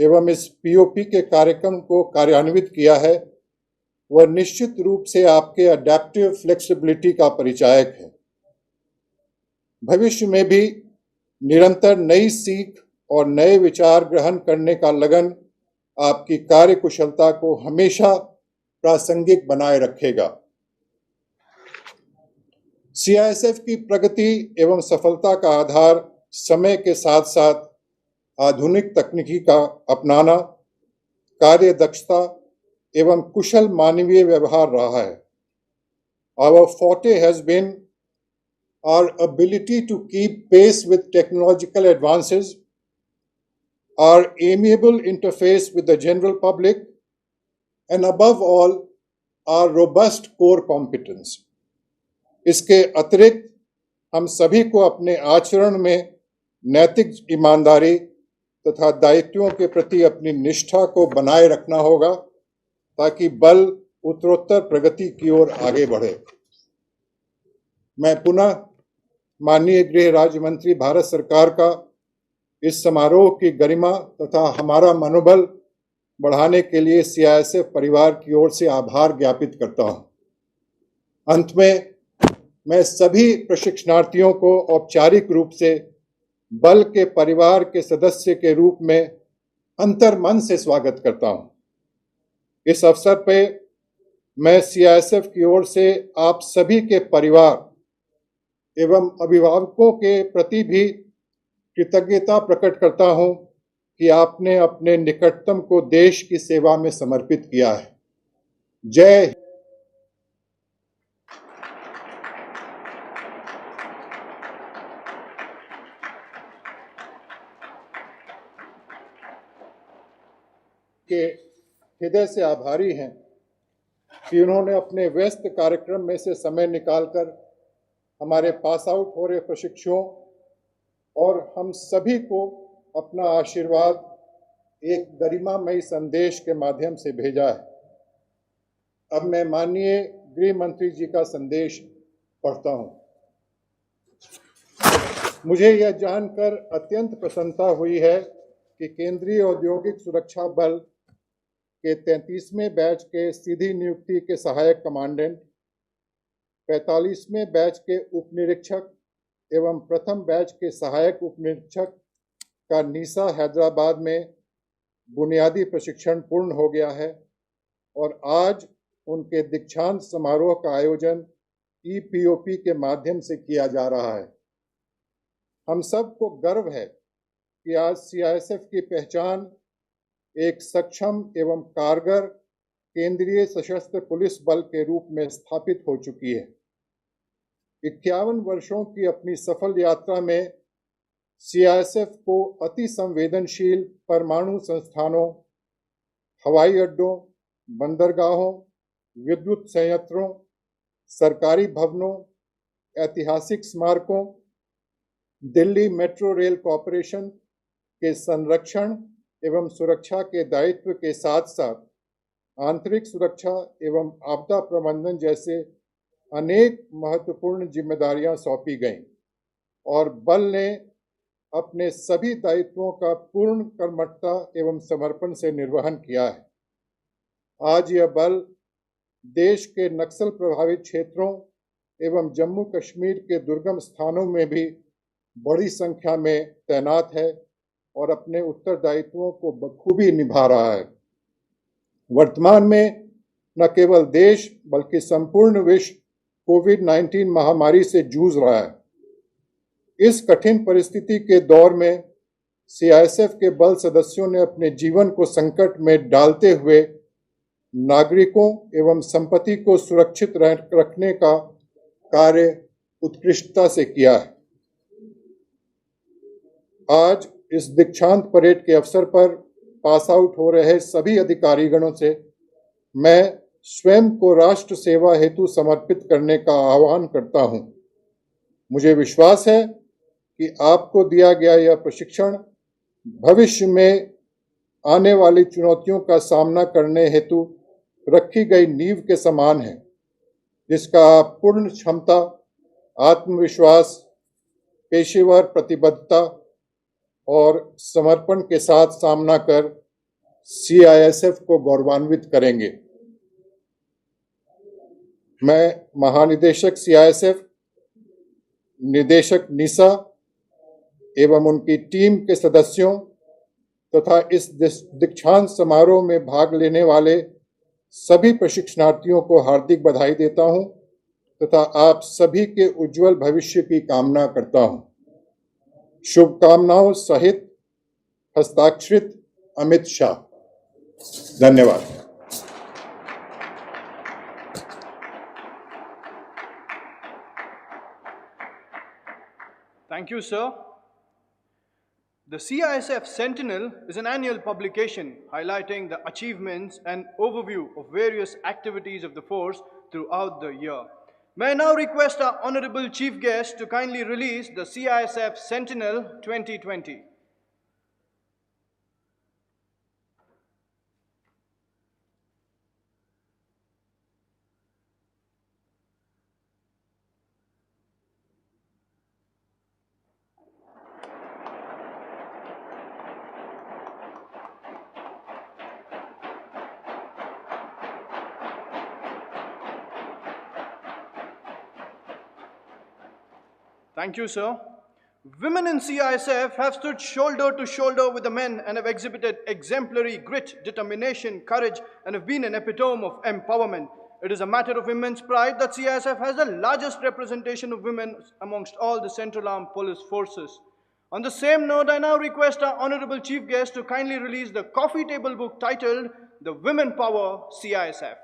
एवं इस पीओपी के कार्यक्रम को कार्यान्वित किया है, वह निश्चित रूप से आपके अडैप्टिव फ्लेक्सिबिलिटी का परिचायक है। भविष्य में भी निरंतर नई सीख और नए विचार ग्रहण करने का लगन आपकी कार्यकुशलता को हमेशा प्रासंगिक बनाए रखेगा। सीआईएसएफ की प्रगति एवं सफलता का आधार समय के साथ साथ आधुनिक तकनीकी का अपनाना, कार्य दक्षता एवं कुशल मानवीय व्यवहार रहा है। Our forte has been our ability to keep pace with technological advances, our amiable interface with the general public, and above all, our robust core competence. इसके अतिरिक्त हम सभी को अपने आचरण में नैतिक ईमानदारी तथा दायित्वों के प्रति अपनी निष्ठा को बनाए रखना होगा ताकि बल उत्तरोत्तर प्रगति की ओर आगे बढ़े। मैं पुनः माननीय गृह राज्य मंत्री भारत सरकार का इस समारोह की गरिमा तथा हमारा मनोबल बढ़ाने के लिए सीआईएसएफ परिवार की ओर से आभार ज्ञापित करता हूं। अंत में मैं सभी प्रशिक्षणार्थियों को औपचारिक रूप से बल के परिवार के सदस्य के रूप में अंतर्मन से स्वागत करता हूं। इस अवसर पे मैं सीआईएसएफ की ओर से आप सभी के परिवार एवं अभिभावकों के प्रति भी कृतज्ञता प्रकट करता हूं कि आपने अपने निकटतम को देश की सेवा में समर्पित किया है। जय। के हृदय से आभारी हैं कि उन्होंने अपने व्यस्त कार्यक्रम में से समय निकालकर हमारे पास आउट हो रहे प्रशिक्षुओं और हम सभी को अपना आशीर्वाद एक गरिमामयी संदेश के माध्यम से भेजा है। अब मैं माननीय गृह मंत्री जी का संदेश पढ़ता हूं। मुझे यह जानकर अत्यंत प्रसन्नता हुई है कि केंद्रीय औद्योगिक सुरक्षा बल के 33वें बैच के सीधी नियुक्ति के सहायक कमांडेंट, 45वें बैच के उप निरीक्षक एवं प्रथम बैच के सहायक उप निरीक्षक का नीसा हैदराबाद में बुनियादी प्रशिक्षण पूर्ण हो गया है और आज उनके दीक्षांत समारोह का आयोजन ईपीओपी के माध्यम से किया जा रहा है। हम सबको गर्व है कि आज सीआईएसएफ की पहचान एक सक्षम एवं कारगर केंद्रीय सशस्त्र पुलिस बल के रूप में स्थापित हो चुकी है। 51 वर्षों की अपनी सफल यात्रा में सीआईएसएफ को अति संवेदनशील परमाणु संस्थानों, हवाई अड्डों, बंदरगाहों, विद्युत संयंत्रों, सरकारी भवनों, ऐतिहासिक स्मारकों, दिल्ली मेट्रो रेल कॉरपोरेशन के संरक्षण एवं सुरक्षा के दायित्व के साथ साथ आंतरिक सुरक्षा एवं आपदा प्रबंधन जैसे अनेक महत्वपूर्ण जिम्मेदारियां सौंपी गईं और बल ने अपने सभी दायित्वों का पूर्ण कर्मठता एवं समर्पण से निर्वहन किया है। आज यह बल देश के नक्सल प्रभावित क्षेत्रों एवं जम्मू कश्मीर के दुर्गम स्थानों में भी बड़ी संख्या में तैनात है और अपने उत्तरदायित्वों को बखूबी निभा रहा है। वर्तमान में न केवल देश बल्कि संपूर्ण विश्व कोविड-19 महामारी से जूझ रहा है। इस कठिन परिस्थिति के दौर में सीआईएसएफ के बल सदस्यों ने अपने जीवन को संकट में डालते हुए नागरिकों एवं संपत्ति को सुरक्षित रखने का कार्य उत्कृष्टता से किया है। आज इस दीक्षांत परेड के अवसर पर पास आउट हो रहे सभी अधिकारीगणों से मैं स्वयं को राष्ट्र सेवा हेतु समर्पित करने का आह्वान करता हूं। मुझे विश्वास है कि आपको दिया गया यह प्रशिक्षण भविष्य में आने वाली चुनौतियों का सामना करने हेतु रखी गई नींव के समान है, जिसका आप पूर्ण क्षमता, आत्मविश्वास, पेशेवर प्रतिबद्धता और समर्पण के साथ सामना कर सीआईएसएफ को गौरवान्वित करेंगे। मैं महानिदेशक सीआईएसएफ, निदेशक नीसा एवं उनकी टीम के सदस्यों तथा इस दीक्षांत समारोह में भाग लेने वाले सभी प्रशिक्षणार्थियों को हार्दिक बधाई देता हूं तथा आप सभी के उज्जवल भविष्य की कामना करता हूं। शुभकामनाओं सहित हस्ताक्षरित अमित शाह। धन्यवाद। Thank you, sir. The CISF Sentinel is an annual publication highlighting the achievements and overview of various activities of the force throughout the year. May I now request our Honorable Chief Guest to kindly release the CISF Sentinel 2020. Thank you, sir. Women in CISF have stood shoulder to shoulder with the men and have exhibited exemplary grit, determination, courage, and have been an epitome of empowerment. It is a matter of immense pride that CISF has the largest representation of women amongst all the Central Armed Police Forces. On the same note, I now request our Honorable Chief Guest to kindly release the coffee table book titled The Women Power CISF.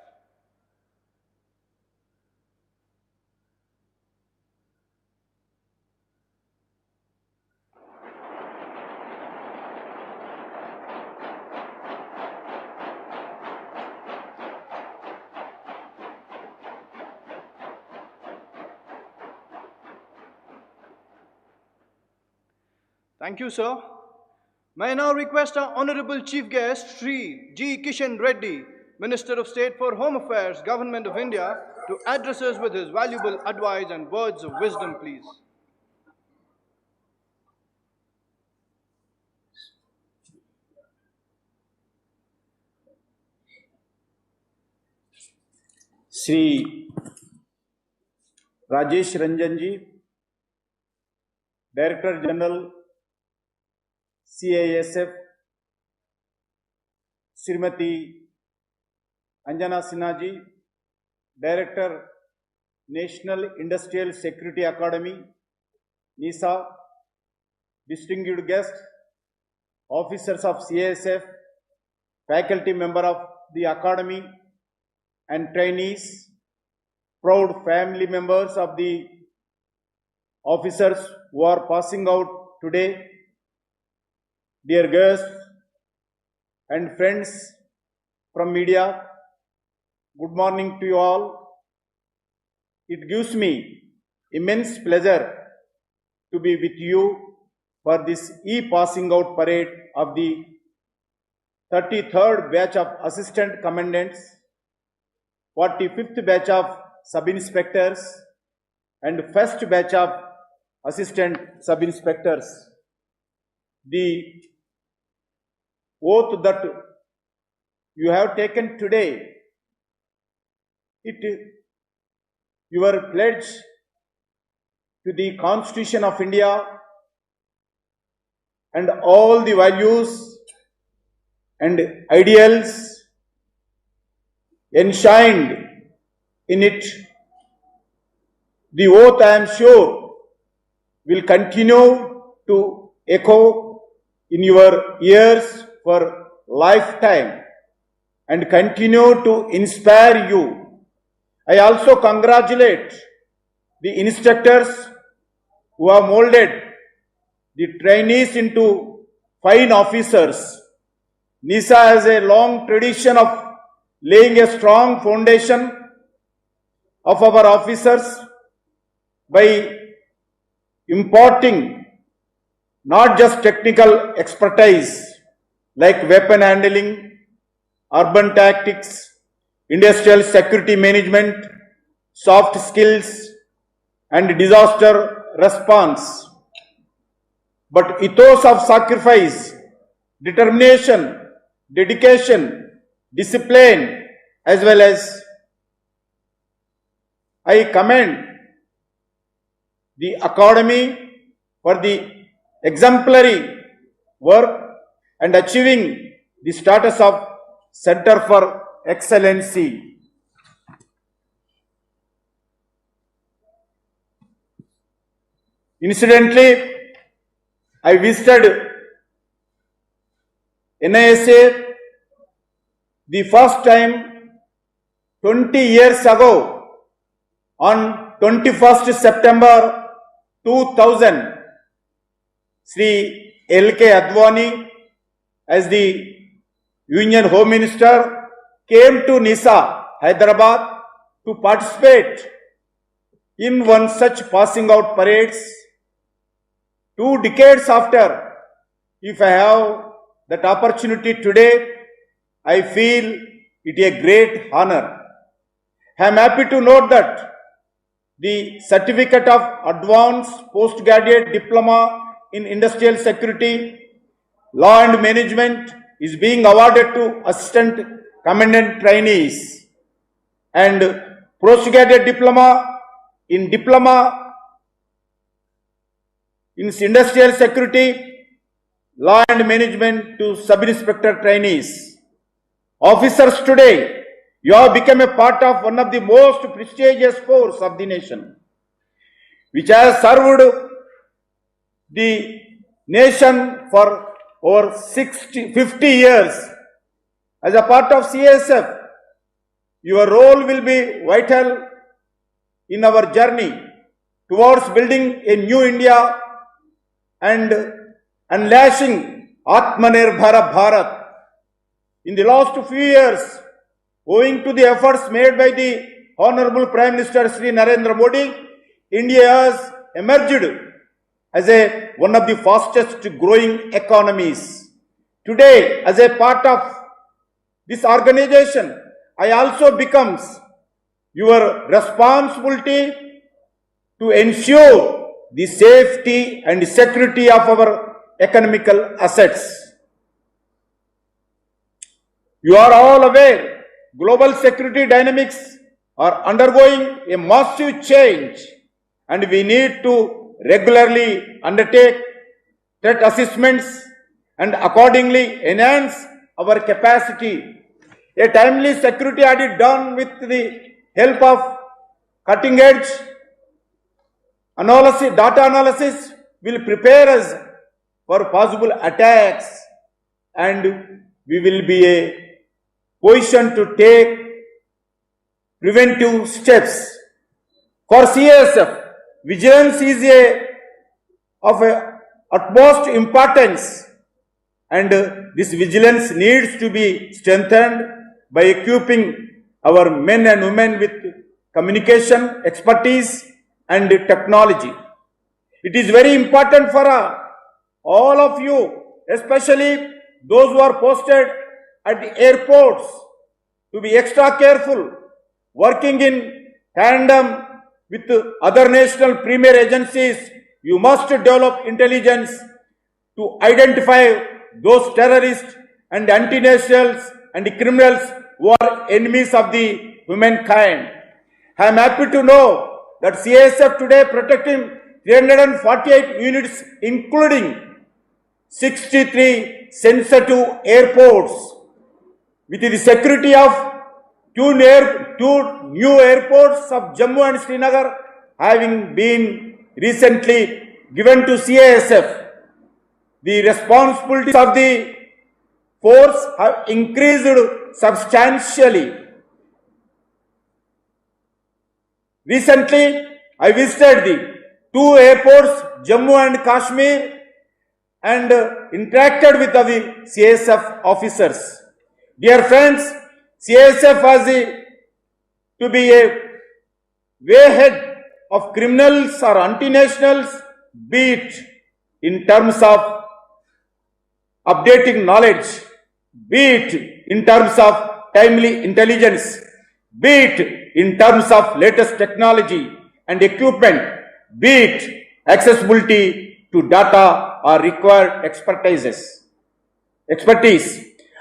Thank you, sir. May I now request our Honorable Chief Guest, Sri G. Kishan Reddy, Minister of State for Home Affairs, Government of India, to address us with his valuable advice and words of wisdom, please. Shri Rajesh Ranjan ji, director general CISF, Shrimati Anjana Sinha ji, director national industrial security academy NISA, distinguished guests, officers of CISF, faculty member of the academy and trainees, proud family members of the officers who are passing out today, dear guests and friends from media, good morning to you all. It gives me immense pleasure to be with you for this e-passing out parade of the 33rd batch of assistant commandants, 45th batch of sub-inspectors and first batch of assistant sub-inspectors. The oath that you have taken today, your pledge to the Constitution of India and all the values and ideals enshrined in it. The oath, I am sure, will continue to echo in your ears for lifetime and continue to inspire you. I also congratulate the instructors who have molded the trainees into fine officers. NISA has a long tradition of laying a strong foundation of our officers by imparting not just technical expertise like weapon handling, urban tactics, industrial security management, soft skills, and disaster response, but ethos of sacrifice, determination, dedication, discipline, as well as I commend the Academy for the exemplary work and achieving the status of Center for Excellency. Incidentally, I visited NISA the first time 20 years ago on 21st September 2000. Sri L.K. Advani, as the Union Home Minister, came to NISA, Hyderabad, to participate in one such passing out parades. 2 decades after, if I have that opportunity today, I feel it a great honor. I am happy to note that the Certificate of Advanced Postgraduate Diploma in Industrial Security, Law and Management is being awarded to Assistant Commandant Trainees, and Postgraduate Diploma in Diploma in industrial security, law and management to sub-inspector trainees. Officers today, you have become a part of one of the most prestigious force of the nation, which has served the nation for over 50 years. As a part of CSF, your role will be vital in our journey towards building a new India and unleashing Atmanirbhar Bharat. In the last few years, owing to the efforts made by the Honorable Prime Minister Shri Narendra Modi, India has emerged as one of the fastest growing economies. Today, as a part of this organization, I also becomes your responsibility to ensure the safety and security of our economical assets. You are all aware, global security dynamics are undergoing a massive change, and we need to regularly undertake threat assessments and accordingly enhance our capacity. A timely security audit done with the help of cutting-edge analysis, data analysis will prepare us for possible attacks, and we will be a position to take preventive steps. For CSF, vigilance is of utmost importance, and this vigilance needs to be strengthened by equipping our men and women with communication, expertise and technology. It is very important for all of you, especially those who are posted at the airports, to be extra careful, working in tandem with other national premier agencies. You must develop intelligence to identify those terrorists and anti-nationals and criminals who are enemies of the humankind. I am happy to know that CSF today protecting 348 units, including 63 sensitive airports, with the security of two new airports of Jammu and Srinagar having been recently given to CSF. The responsibilities of the force have increased substantially. Recently, I visited the two airports, Jammu and Kashmir, and interacted with the CSF officers. Dear friends, CSF has to be a way ahead of criminals or anti-nationals, be it in terms of updating knowledge, be it in terms of timely intelligence, be it in terms of latest technology and equipment, be it accessibility to data or required expertise.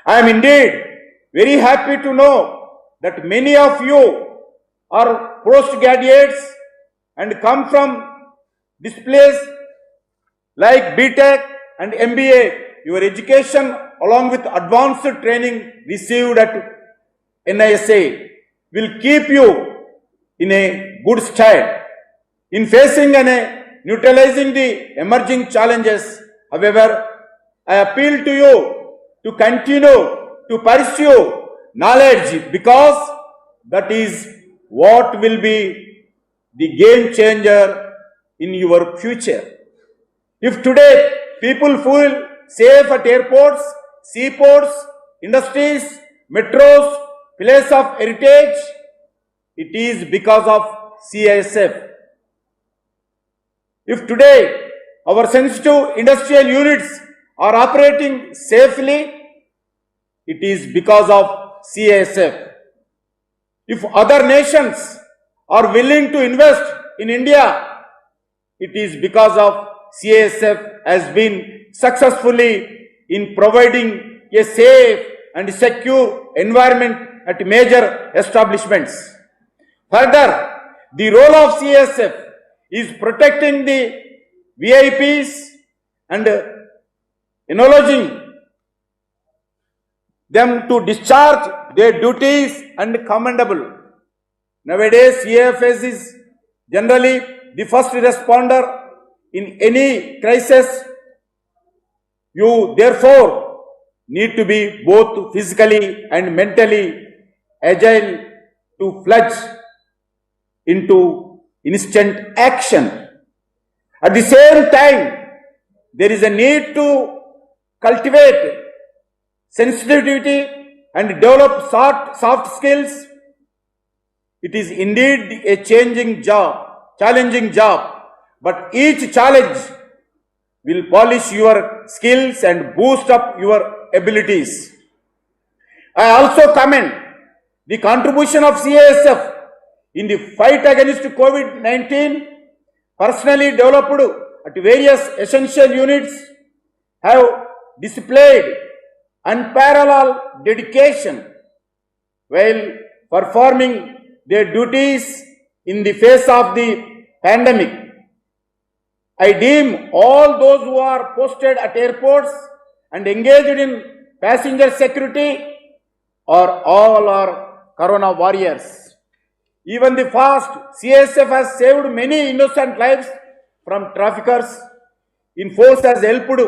I am indeed very happy to know that many of you are postgraduates and come from this place like BTech and MBA. Your education along with advanced training received at NISA will keep you in a good state in facing and neutralizing the emerging challenges. However, I appeal to you to continue to pursue knowledge, because that is what will be the game changer in your future. If today people feel safe at airports, seaports, industries, metros, places of heritage, it is because of CSF. If today our sensitive industrial units are operating safely, it is because of CSF. If other nations are willing to invest in India, it is because of CSF has been successfully in providing a safe and secure environment at major establishments. Further, the role of CSF is protecting the VIPs and acknowledging them to discharge their duties and commendable. Nowadays, CAFS is generally the first responder in any crisis. You therefore need to be both physically and mentally agile to plunge into instant action. At the same time, there is a need to cultivate sensitivity and develop soft skills. It is indeed a challenging job, but each challenge will polish your skills and boost up your abilities. I also commend the contribution of CASF in the fight against COVID-19. Personally developed at various essential units have displayed unparalleled dedication while performing their duties in the face of the pandemic. I deem all those who are posted at airports and engaged in passenger security or all are corona warriors. Even the fast CASF has saved many innocent lives from traffickers. In force has helped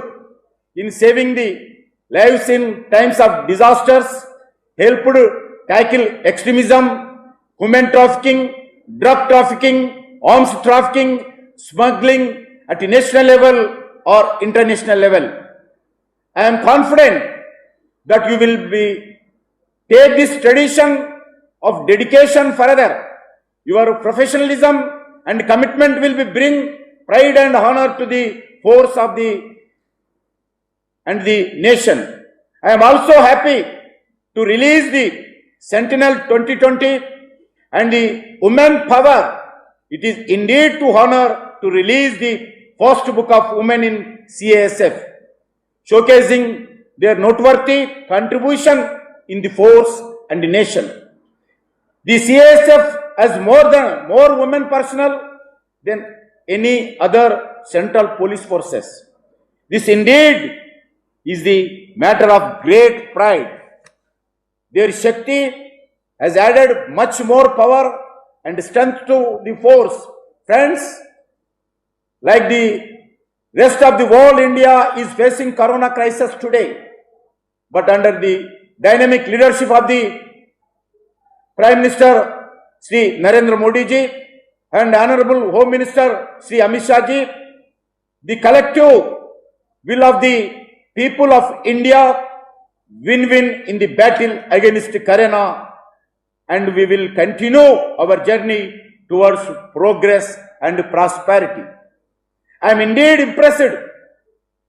in saving the lives in times of disasters, helped tackle extremism, human trafficking, drug trafficking, arms trafficking, smuggling at a national level or international level. I am confident that you will take this tradition of dedication further. Your professionalism and commitment will bring pride and honor to the force of the nation. I am also happy to release the Sentinel 2020 and the Women Power. It is indeed to honor to release the first book of women in CASF, showcasing their noteworthy contribution in the force and the nation. The CASF has more women personnel than any other central police forces. This indeed is the matter of great pride. Their Shakti has added much more power and strength to the force. Friends, like the rest of the world, India is facing corona crisis today. But under the dynamic leadership of the Prime Minister Shri Narendra Modi ji and Honorable Home Minister Shri Amit Shah ji, the collective will of the people of India win-win in the battle against corona, and we will continue our journey towards progress and prosperity. I am indeed impressed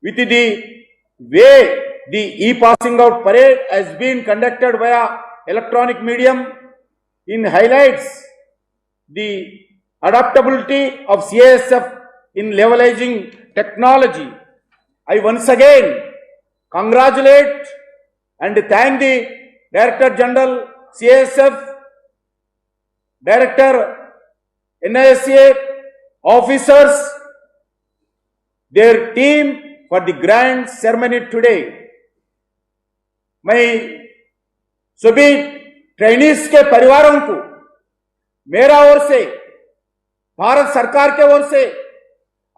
with the way the e-passing out parade has been conducted via electronic medium. In highlights the adaptability of CASF in leveraging technology. I once again congratulate and thank the Director General CASF, Director NISA, officers, their team for the grand ceremony today. मैं सभी trainees के परिवारों को मेरा ओर से, भारत सरकार के ओर से,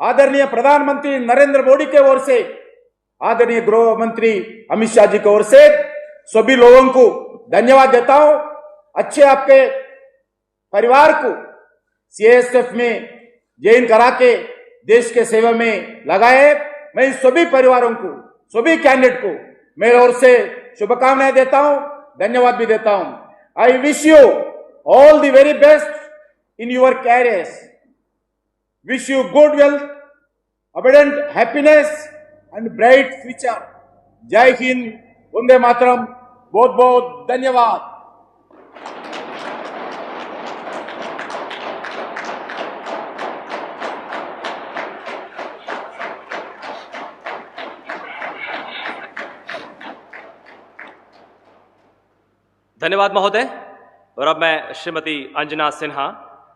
आदरणीय प्रधानमंत्री नरेंद्र मोदी के ओर से, आदरणीय गृह मंत्री अमित शाह जी की ओर से सभी लोगों को धन्यवाद देता हूं। अच्छे आपके परिवार को CASF में ज्वाइन करा के देश के सेवा में लगाए। मैं सभी परिवारों को, सभी कैंडिडेट को मेरे ओर से शुभकामनाएं देता हूं, धन्यवाद भी देता हूं। I wish you all the very best in your careers. Wish you good health, abundant happiness and bright future. जय हिंद, वंदे मातरम, बहुत बहुत धन्यवाद। धन्यवाद महोदय। और अब मैं श्रीमती अंजना सिन्हा,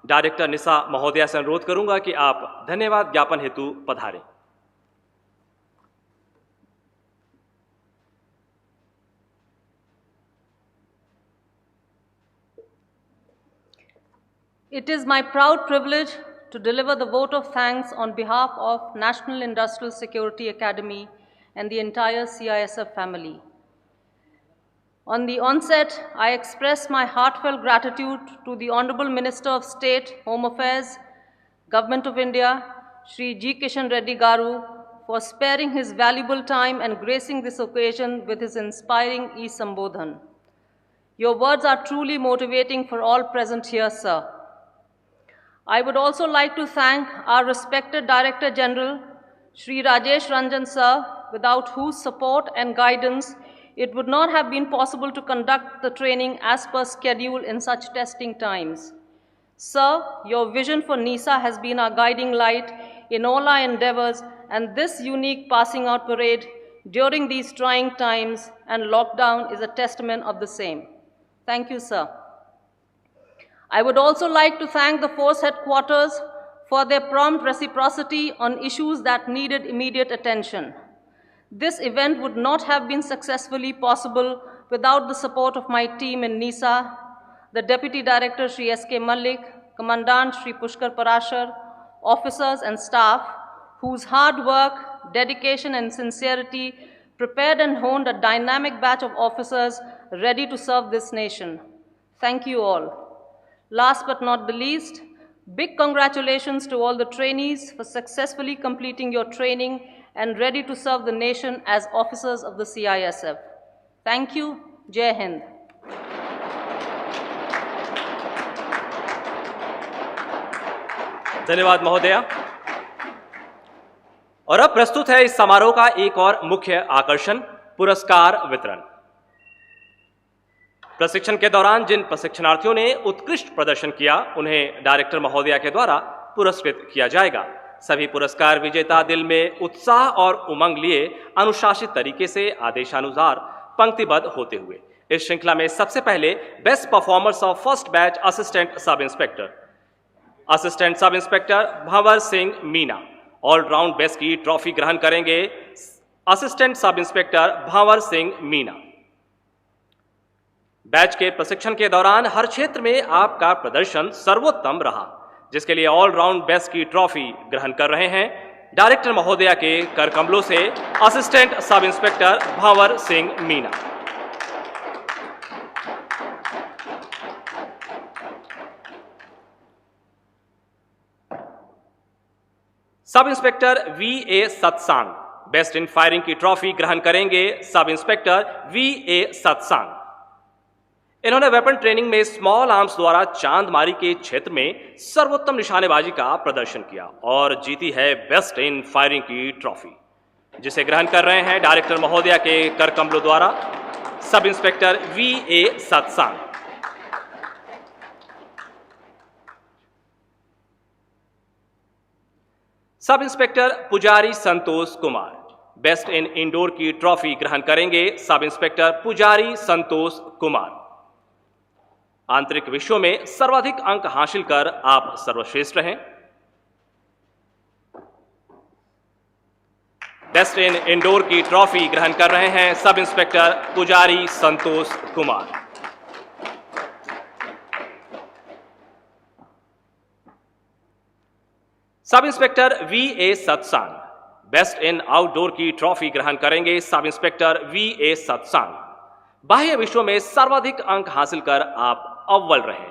डायरेक्टर निशा महोदया से अनुरोध करूंगा कि आप धन्यवाद ज्ञापन हेतु पधारें। It is my proud privilege to deliver the vote of thanks on behalf of National Industrial Security Academy and the entire CISF family. On the onset, I express my heartfelt gratitude to the Honorable Minister of State, Home Affairs, Government of India, Shri G. Kishan Reddy Garu, for sparing his valuable time and gracing this occasion with his inspiring e-Sambodhan. Your words are truly motivating for all present here, sir. I would also like to thank our respected Director General, Shri Rajesh Ranjan sir, without whose support and guidance it would not have been possible to conduct the training as per schedule in such testing times. Sir, your vision for NISA has been our guiding light in all our endeavors, and this unique passing out parade during these trying times and lockdown is a testament of the same. Thank you, sir. I would also like to thank the Force Headquarters for their prompt reciprocity on issues that needed immediate attention. This event would not have been successfully possible without the support of my team in NISA, the Deputy Director Shri S.K. Malik, Commandant Shri Pushkar Parashar, officers and staff whose hard work, dedication and sincerity prepared and honed a dynamic batch of officers ready to serve this nation. Thank you all. Last but not the least, big congratulations to all the trainees for successfully completing your training and ready to serve the nation as officers of the CISF. Thank you. Jai Hind. धन्यवाद महोदया। और अब प्रस्तुत है इस समारोह का एक और मुख्य आकर्षण, पुरस्कार वितरण। प्रशिक्षण के दौरान जिन प्रशिक्षणार्थियों ने उत्कृष्ट प्रदर्शन किया, उन्हें डायरेक्टर महोदया के द्वारा पुरस्कृत किया जाएगा। सभी पुरस्कार विजेता दिल में उत्साह और उमंग लिए अनुशासित तरीके से आदेशानुसार पंक्तिबद्ध होते हुए इस श्रृंखला में सबसे पहले best performers of first batch assistant sub inspector Bhanwar Singh Meena allround best की ट्रॉफी ग्रहण करेंगे assistant sub inspector Bhanwar Singh Meena. Batch के प्रशिक्षण के दौरान हर क्षेत्र में आपका प्रदर्शन सर्वोत्तम रहा, जिसके लिए ऑलराउंड बेस्ट की ट्रॉफी ग्रहण कर रहे हैं डायरेक्टर महोदया के कर कमलों से assistant sub inspector Bhanwar Singh Meena. Sub inspector V.A. Satsang best in firing की ट्रॉफी ग्रहण करेंगे सब इंस्पेक्टर V.A. सत्सांग। इन्होंने वेपन ट्रेनिंग में स्मॉल आर्म्स द्वारा चांदमारी के क्षेत्र में सर्वोत्तम निशानेबाजी का प्रदर्शन किया और जीती है बेस्ट इन फायरिंग की ट्रॉफी, जिसे ग्रहण कर रहे हैं डायरेक्टर महोदया के कर कमलों द्वारा सब इंस्पेक्टर V.A. सत्सांग। सब इंस्पेक्टर पुजारी Santosh Kumar best in indoor की ट्रॉफी ग्रहण करेंगे सब इंस्पेक्टर पुजारी संतोष कुमार। आंतरिक विषयों में सर्वाधिक अंक हासिल कर आप सर्वश्रेष्ठ रहें। बेस्ट इन इंडोर की ट्रॉफी ग्रहण कर रहे हैं सब इंस्पेक्टर पुजारी Santosh Kumar. Sub inspector V.A. Satsang best in outdoor की ट्रॉफी ग्रहण करेंगे सब इंस्पेक्टर V.A. सत्सांग। बाह्य विषयों में सर्वाधिक अंक हासिल कर आप अव्वल रहे।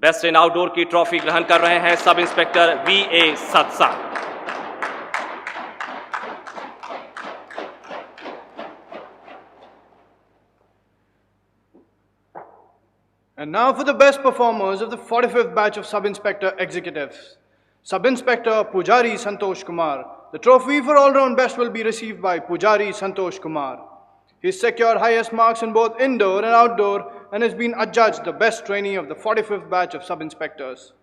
बेस्ट इन आउटडोर की ट्रॉफी ग्रहण कर रहे हैं सब inspector V.A. सत्सांग। And now for the best performers of the 45th batch of Sub-Inspector Executives. Sub-Inspector Pujari Santosh Kumar. The trophy for all-round best will be received by Pujari Santosh Kumar. He has secured highest marks in both indoor and outdoor and has been adjudged the best trainee of the 45th batch of Sub-Inspectors.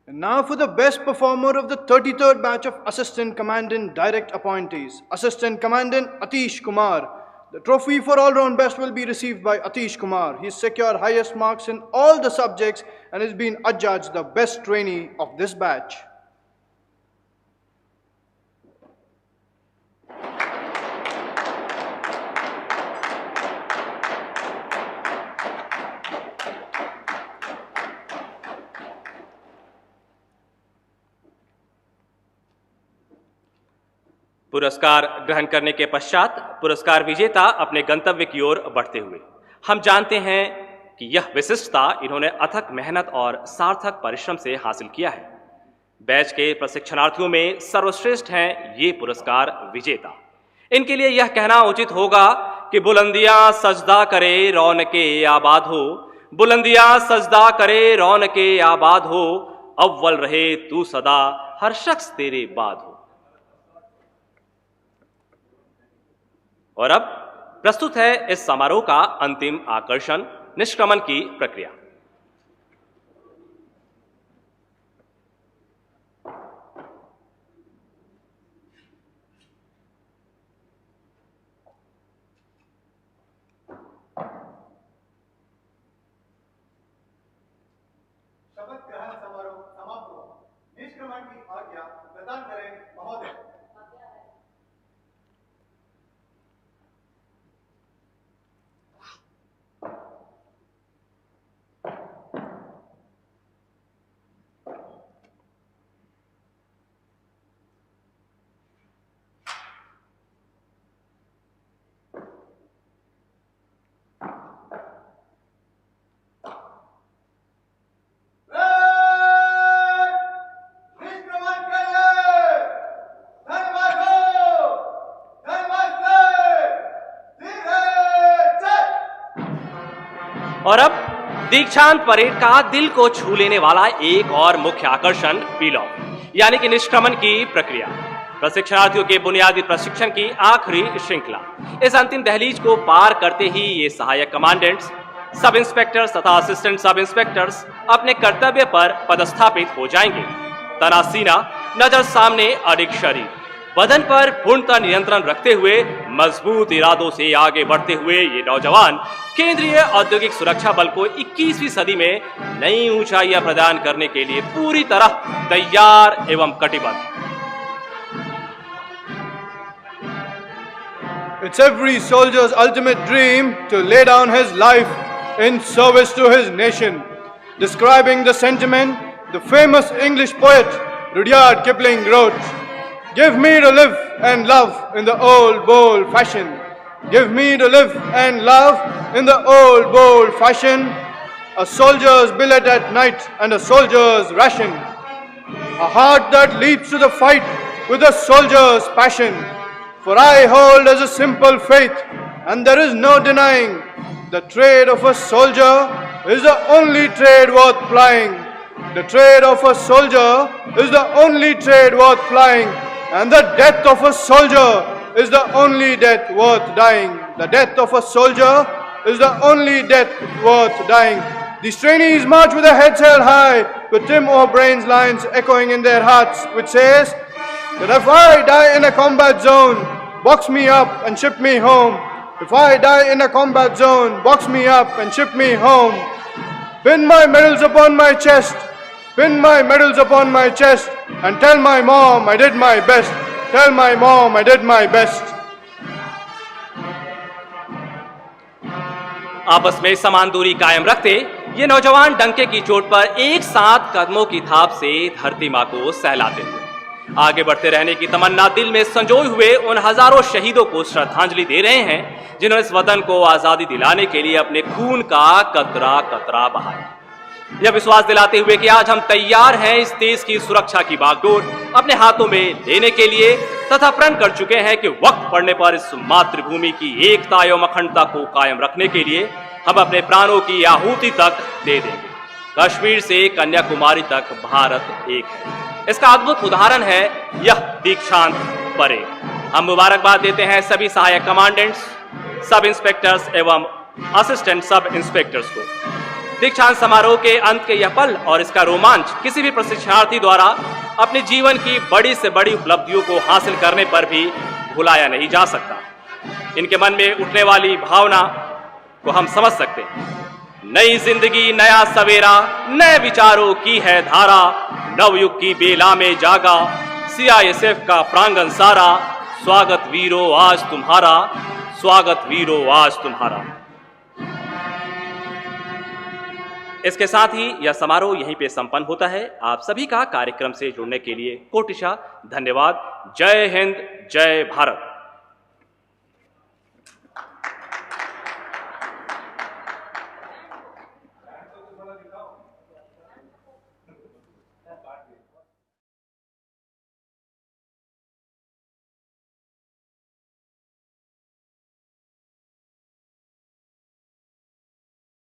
And now for the best performer of the 33rd batch of Assistant Commandant Direct Appointees, Assistant Commandant Atish Kumar. The trophy for all-round best will be received by Atish Kumar. He has secured highest marks in all the subjects and has been adjudged the best trainee of this batch. पुरस्कार ग्रहण करने के पश्चात पुरस्कार विजेता अपने गंतव्य की ओर बढ़ते हुए हम जानते हैं कि यह विशिष्टता इन्होंने अथक मेहनत और सार्थक परिश्रम से हासिल किया है। बैच के प्रशिक्षणार्थियों में सर्वश्रेष्ठ हैं ये पुरस्कार विजेता। इनके लिए यह कहना उचित होगा कि बुलंदियां सजदा करे रौनके आबाद हो, बुलंदियां सजदा करे रौनके आबाद हो, अव्वल रहे तू सदा हर शख्स तेरे बाद हो। और अब प्रस्तुत है इस समारोह का अंतिम आकर्षण, निष्क्रमण की प्रक्रिया। शपथ ग्रहण समारोह समाप्त हुआ। निष्क्रमण की आज्ञा प्रदान करें महोदय। और अब दीक्षांत परेड का दिल को छू लेने वाला एक और मुख्य आकर्षण पील ऑफ, यानी कि निष्क्रमण की प्रक्रिया। प्रशिक्षणार्थियों के बुनियादी प्रशिक्षण की आखिरी श्रृंखला। इस अंतिम दहलीज को पार करते ही ये सहायक कमांडेंट्स, सब इंस्पेक्टर्स तथा असिस्टेंट सब इंस्पेक्टर्स अपने कर्तव्य पर पदस्थापित हो जाएंगे। तनासीना, नजर सामने, अडिग शरीर, बदन पर पूर्णतः नियंत्रण रखते हुए मजबूत इरादों से आगे बढ़ते हुए ये नौजवान केंद्रीय औद्योगिक सुरक्षा बल को 21वीं सदी में नई ऊंचाइयां प्रदान करने के लिए पूरी तरह तैयार एवं कटिबद्ध। It's every soldier's ultimate dream to lay down his life in service to his nation. Describing the sentiment, the famous English poet Rudyard Kipling wrote, "Give me to live and love in the old bold fashion. Give me to live and love in the old bold fashion. A soldier's billet at night and a soldier's ration. A heart that leaps to the fight with a soldier's passion. For I hold as a simple faith, and there is no denying, the trade of a soldier is the only trade worth plying. The trade of a soldier is the only trade worth plying, and the death of a soldier is the only death worth dying. The death of a soldier is the only death worth dying." These trainees march with their heads held high, with Tim O'Brien's lines echoing in their hearts, which says that if I die in a combat zone, box me up and ship me home. If I die in a combat zone, box me up and ship me home. Pin my medals upon my chest, pin my medals upon my chest, and tell my mom I did my best. Tell my mom I did my best. आपस में समान दूरी कायम रखते ये नौजवान डंके की चोट पर एक साथ कदमों की थाप से धरती मां को सहलाते हुए आगे बढ़ते रहने की तमन्ना दिल में संजोए हुए उन हजारों शहीदों को श्रद्धांजलि दे रहे हैं जिन्होंने इस वतन को आजादी दिलाने के लिए अपने खून का कतरा कतरा बहाया। यह विश्वास दिलाते हुए कि आज हम तैयार हैं इस देश की सुरक्षा की बागडोर अपने हाथों में लेने के लिए तथा प्रण कर चुके हैं कि वक्त पड़ने पर इस मातृभूमि की एकता एवं अखंडता को कायम रखने के लिए हम अपने प्राणों की आहुति तक दे देंगे। कश्मीर से कन्याकुमारी तक भारत एक है। इसका अद्भुत उदाहरण है यह दीक्षांत परेड। हम मुबारकबाद देते हैं सभी सहायक कमांडेंट्स, सब इंस्पेक्टर्स एवं असिस्टेंट सब इंस्पेक्टर्स को। दीक्षांत समारोह के अंत के यह पल और इसका रोमांच किसी भी प्रशिक्षणार्थी द्वारा अपने जीवन की बड़ी से बड़ी उपलब्धियों को हासिल करने पर भी भुलाया नहीं जा सकता। इनके मन में उठने वाली भावना को हम समझ सकते हैं। नई जिंदगी, नया सवेरा, नए विचारों की है धारा, नवयुग की बेला में जागा सीआईएसएफ का प्रांगण सारा। स्वागत वीरों आज तुम्हारा, स्वागत वीरों आज तुम्हारा। इसके साथ ही यह समारोह यहीं पे संपन्न होता है। आप सभी का कार्यक्रम से जुड़ने के लिए कोटिशा धन्यवाद। जय हिंद, जय भारत।